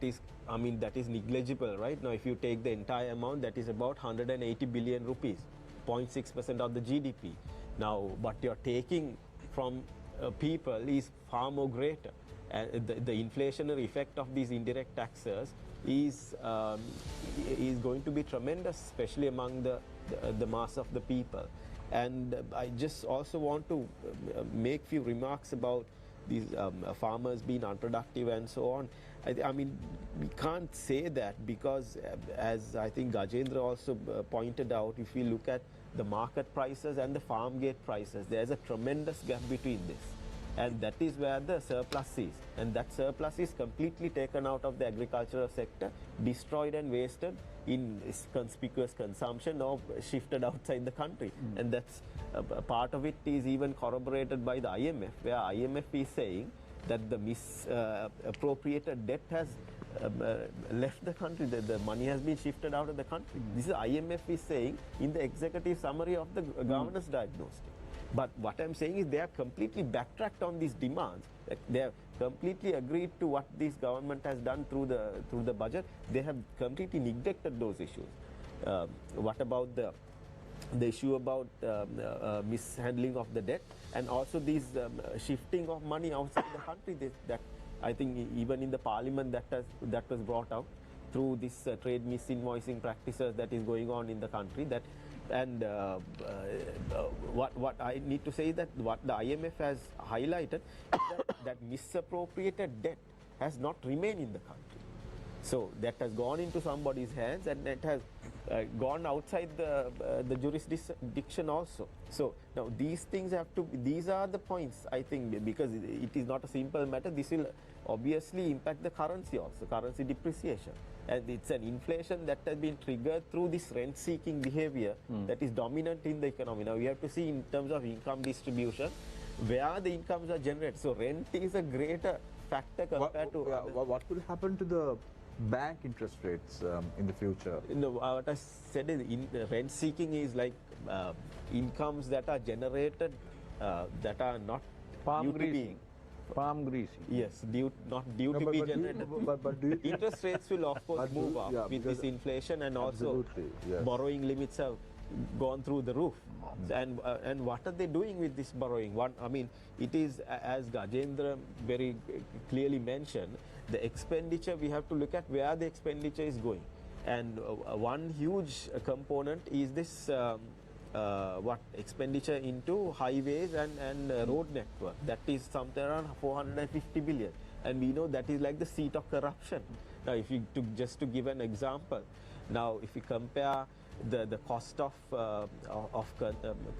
is negligible, right? Now if you take the entire amount, that is about 180 billion rupees, 0.6% of the GDP. Now what you're taking from people is far more greater. And the inflationary effect of these indirect taxes is going to be tremendous, especially among the mass of the people. And I just also want to make few remarks about these farmers being unproductive and so on. I mean, we can't say that because, as I think Gajendra also pointed out, if we look at the market prices and the farm gate prices, there's a tremendous gap between this. And that is where the surplus is. And that surplus is completely taken out of the agricultural sector, destroyed and wasted in conspicuous consumption or shifted outside the country. And that's part of it is even corroborated by the IMF, where IMF is saying that the misappropriated debt has left the country, the money has been shifted out of the country. This is IMF is saying in the executive summary of the governor's diagnostic. But what I'm saying is they have completely backtracked on these demands. They have completely agreed to what this government has done through the budget. They have completely neglected those issues. What about the the issue about mishandling of the debt, and also these shifting of money outside the country. That I think even in the parliament that was brought out through this trade misinvoicing practices that is going on in the country. That and what I need to say is that what the IMF has highlighted is that misappropriated debt has not remained in the country. So that has gone into somebody's hands, and it has gone outside the jurisdiction also. So now these things have to, these are the points, I think, because it is not a simple matter. This will obviously impact the currency also, currency depreciation. And it's an inflation that has been triggered through this rent-seeking behavior that is dominant in the economy. Now we have to see in terms of income distribution, where the incomes are generated. So rent is a greater factor compared to... What will happen to the bank interest rates in the future? No, what I said is rent seeking is like incomes that are generated that are not Palm due to greasing. be, Palm greasing. yes, not due to be generated. But do you, Interest rates will of course move up with this inflation, and also yes. borrowing limits have gone through the roof. And what are they doing with this borrowing? One, I mean, it is, as Gajendra very clearly mentioned, the expenditure, we have to look at where the expenditure is going. And one huge component is this expenditure into highways and road network. That is something around 450 billion. And we know that is like the seat of corruption. Now, if you just to give an example, now if you compare the cost of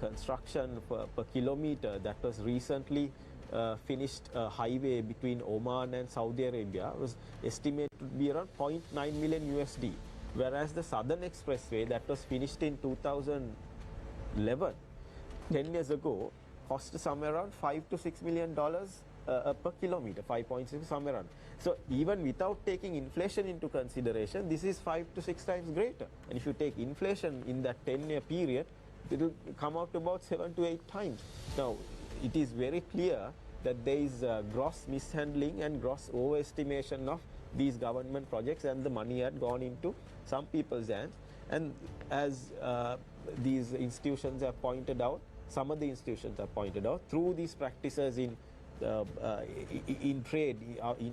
construction per kilometer that was recently finished highway between Oman and Saudi Arabia was estimated to be around 0.9 million USD, whereas the Southern Expressway that was finished in 2011, 10 years ago, cost somewhere around $5 to $6 million per kilometer, 5.6 somewhere around. So even without taking inflation into consideration, this is 5 to 6 times greater. And if you take inflation in that 10-year period, it will come out to about 7 to 8 times. Now, it is very clear that there is gross mishandling and gross overestimation of these government projects, and the money had gone into some people's hands. And as these institutions have pointed out, some of the institutions have pointed out, through these practices in trade,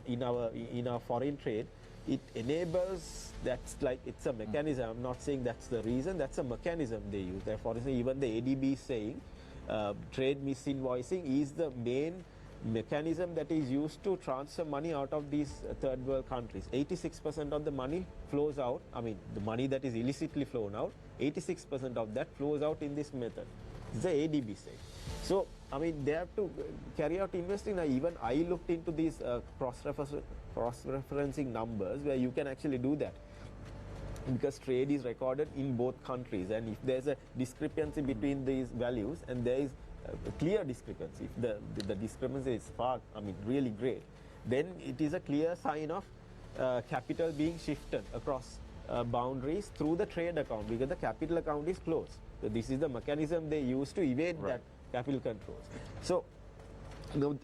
in our foreign trade, it enables, that's like, it's a mechanism. I'm not saying that's the reason, that's a mechanism they use. Therefore, even the ADB is saying trade misinvoicing is the main mechanism that is used to transfer money out of these third world countries. 86% of the money flows out, I mean the money that is illicitly flown out, 86% of that flows out in this method. This is the ADB saying. So, I mean, they have to carry out investing. Now, even I looked into these cross-referencing numbers where you can actually do that, because trade is recorded in both countries, and if there's a discrepancy between these values, and there is a clear discrepancy, if the discrepancy is far, I mean, really great, then it is a clear sign of capital being shifted across boundaries through the trade account, because the capital account is closed. So this is the mechanism they use to evade that capital controls. So, now,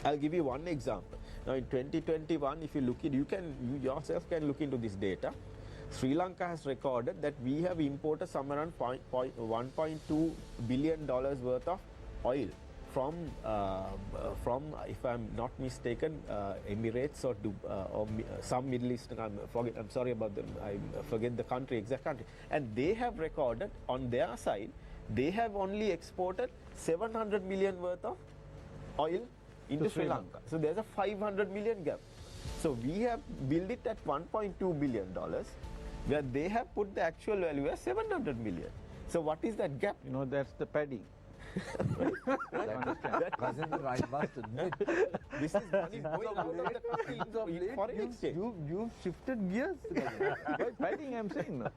I'll give you one example. Now, in 2021, if you look at, you yourself can look into this data. Sri Lanka has recorded that we have imported somewhere around $1.2 billion worth of oil from, if I'm not mistaken, Emirates or some Middle Eastern. I'm sorry about them. I forget the country, exact country. And they have recorded on their side, they have only exported 700 million worth of oil into Sri Lanka. So there's a 500 million gap. So we have billed it at $1.2 billion, where they have put the actual value as 700 million. So what is that gap? You know, that's the padding. Gajendra, I must admit, This is money going out of the country into foreign exchange. you've shifted gears. Padding, I'm saying. No.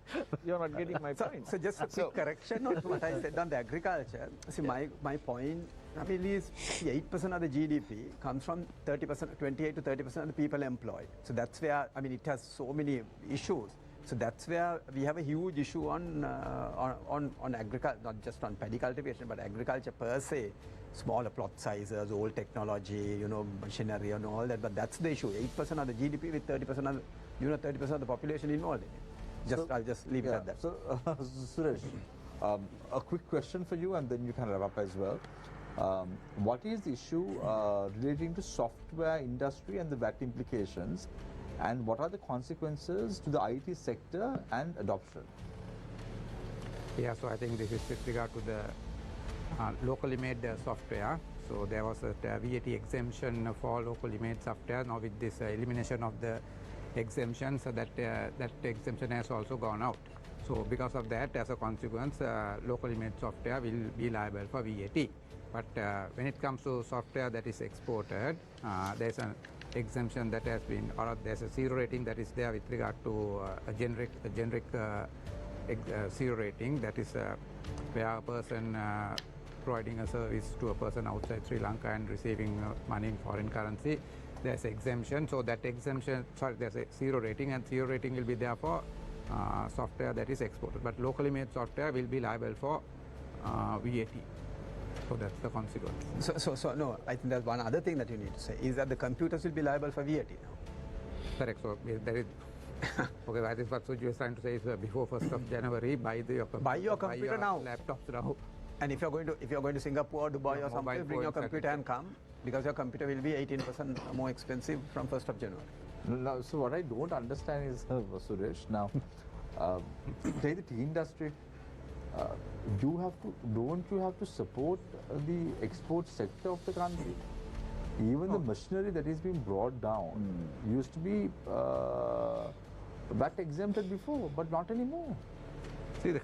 You're not getting my point. So just a quick correction on what I said on the agriculture. See, my point, I mean, is 8% of the GDP comes from 30%, 28 to 30% of the people employed. So that's where, I mean, it has so many issues. So that's where we have a huge issue on agriculture, not just on paddy cultivation, but agriculture per se. Smaller plot sizes, old technology, you know, machinery and all that. But that's the issue. 8% of the GDP with 30% of 30% of the population involved in it. I'll just leave it at that. So, Suresh, a quick question for you, and then you can wrap up as well. What is the issue relating to software industry and the VAT implications, and what are the consequences to the IT sector and adoption? Yeah, so I think this is with regard to the locally made software. So there was a VAT exemption for locally made software. Now with this elimination of the exemption, so that exemption has also gone out. So because of that, as a consequence, locally made software will be liable for VAT. But when it comes to software that is exported, there's an exemption that has been, or there's a zero rating that is there with regard to a generic zero rating, that is where a person providing a service to a person outside Sri Lanka and receiving money in foreign currency, there's exemption. So that exemption, there's a zero rating, and zero rating will be there for software that is exported. But locally made software will be liable for VAT. So that's the consequence. So no, I think there's one other thing that you need to say, is that the computers will be liable for VAT now. Correct. So there is. Okay, I think what Suji was trying to say is before 1st of January, buy your computer now. Laptops now. And if you're going to Singapore, Dubai or something, bring your computer and come, because your computer will be 18% more expensive from 1st of January. No, so what I don't understand is, Suresh, now, take the tea industry. Don't you have to support the export sector of the country? Even the machinery that is being brought down used to be VAT exempted before, but not anymore. See, the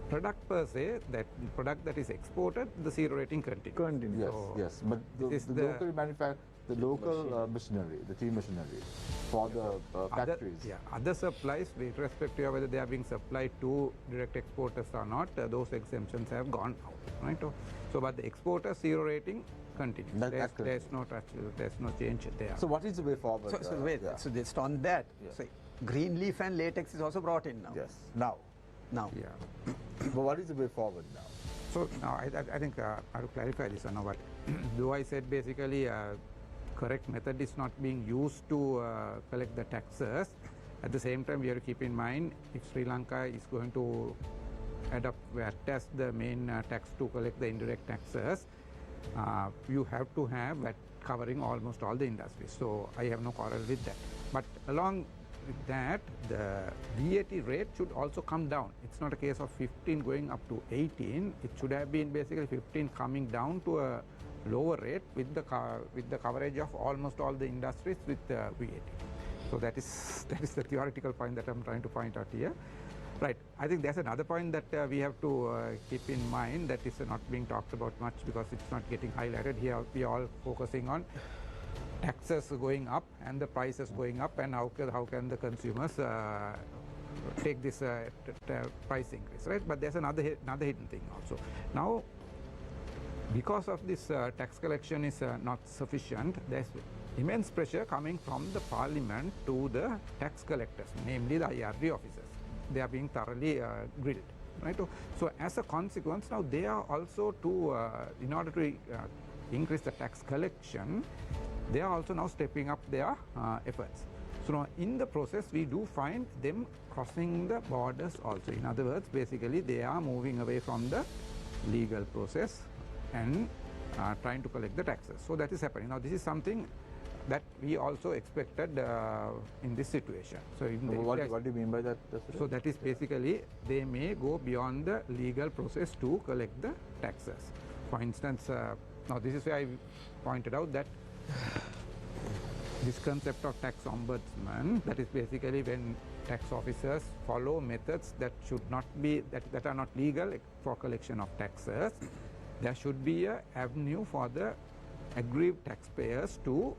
product per se, that product that is exported, the zero rating continues. Yes, so yes, but the local the local machinery, the tea machinery for the factories. Other supplies, with respect to whether they are being supplied to direct exporters or not, those exemptions have gone out, right? So, but the exporter zero rating continues. There's no change there. So, what is the way forward? So just on that, so green leaf and latex is also brought in now. Yes, now. Yeah. But what is the way forward now? So now I think I have to clarify this. Now, what though I said basically correct method is not being used to collect the taxes. At the same time, we have to keep in mind, if Sri Lanka is going to adopt VAT as the main tax to collect the indirect taxes, you have to have VAT covering almost all the industries. So I have no quarrel with that. But along with that, the VAT rate should also come down. It's not a case of 15 going up to 18. It should have been basically 15 coming down to a lower rate with the coverage of almost all the industries with VAT. So that is the theoretical point that I'm trying to point out here. Right. I think there's another point that we have to keep in mind that is not being talked about much because it's not getting highlighted. Here we are all focusing on taxes going up and the prices going up, and how can the consumers take this price increase, right? But there's another hidden thing also. Now, because of this tax collection is not sufficient, there's immense pressure coming from the parliament to the tax collectors, namely the IRD officers. They are being thoroughly grilled, right? So as a consequence, now they are also in order to increase the tax collection, they are also now stepping up their efforts. So now in the process, we do find them crossing the borders also. In other words, basically they are moving away from the legal process and trying to collect the taxes. So that is happening. Now this is something that we also expected in this situation. So what do you mean by that? So that is basically they may go beyond the legal process to collect the taxes. For instance, now this is where I pointed out that this concept of tax ombudsman, that is basically when tax officers follow methods that should not be, that are not legal for collection of taxes, there should be an avenue for the aggrieved taxpayers to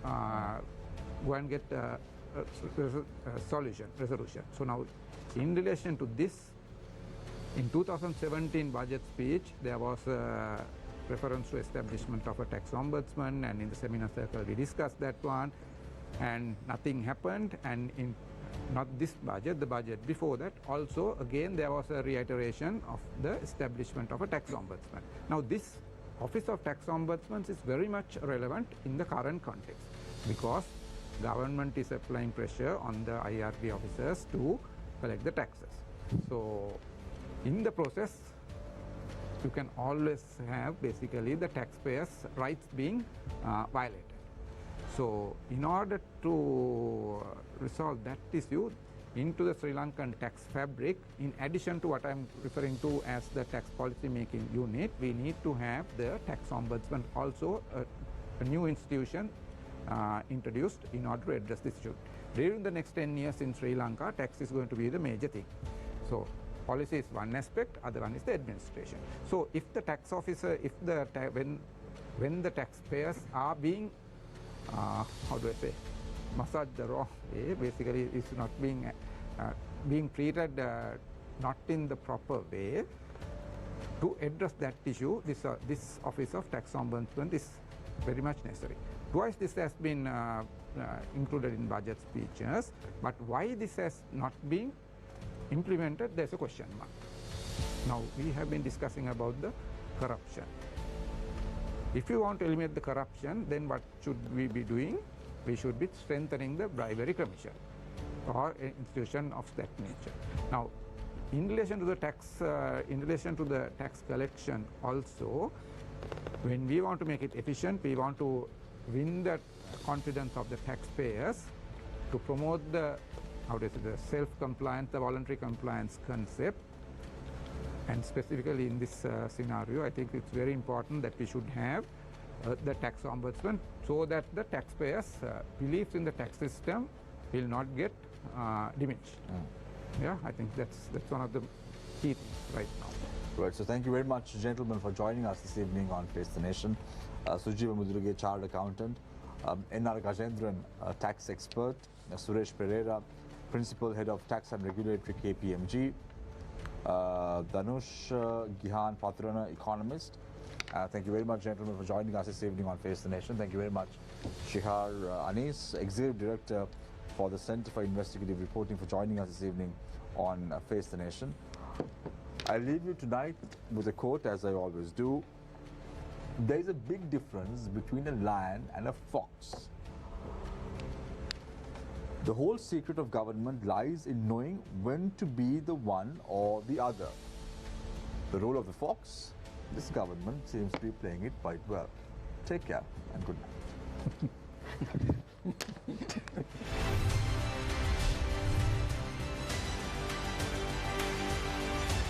go and get a resolution. So now, in relation to this, in 2017 budget speech, there was a reference to establishment of a tax ombudsman, and in the seminar circle we discussed that one, and nothing happened. And in not this budget, the budget before that, also again there was a reiteration of the establishment of a tax ombudsman. Now this Office of Tax Ombudsman is very much relevant in the current context because government is applying pressure on the IRB officers to collect the taxes. So in the process, you can always have basically the taxpayers' rights being violated. So in order to resolve that issue into the Sri Lankan tax fabric, in addition to what I'm referring to as the tax policy making unit, we need to have the tax ombudsman, also a new institution introduced in order to address this issue. During the next 10 years in Sri Lanka, tax is going to be the major thing. So policy is one aspect, other one is the administration. So if the tax officer, if the when the taxpayers are being how do I say, massaged the wrong way, basically it's not being treated not in the proper way, to address that issue, this office of tax ombudsman is very much necessary. Twice this has been included in budget speeches, but why this has not been implemented, there's a question mark. Now we have been discussing about the corruption. If you want to eliminate the corruption, then what should we be doing? We should be strengthening the bribery commission or an institution of that nature. Now, in relation to the tax collection also, when we want to make it efficient, we want to win the confidence of the taxpayers to promote the self-compliance, the voluntary compliance concept. And specifically in this scenario, I think it's very important that we should have the tax ombudsman, so that the taxpayers' belief in the tax system will not get diminished. Yeah, I think that's one of the key things right now. Right, so thank you very much, gentlemen, for joining us this evening on Face the Nation. Sujiva Mudurage, Chartered Accountant, N.R. Gajendran, Tax Expert, Suresh Pereira, Principal Head of Tax and Regulatory, KPMG, Dhanush Gihan Patrana, Economist. Thank you very much, gentlemen, for joining us this evening on Face the Nation. Thank you very much, Shihar Anis, Executive Director for the Center for Investigative Reporting, for joining us this evening on Face the Nation. I leave you tonight with a quote, as I always do. There is a big difference between a lion and a fox. The whole secret of government lies in knowing when to be the one or the other. The role of the fox, this government seems to be playing it quite well. Take care and good night.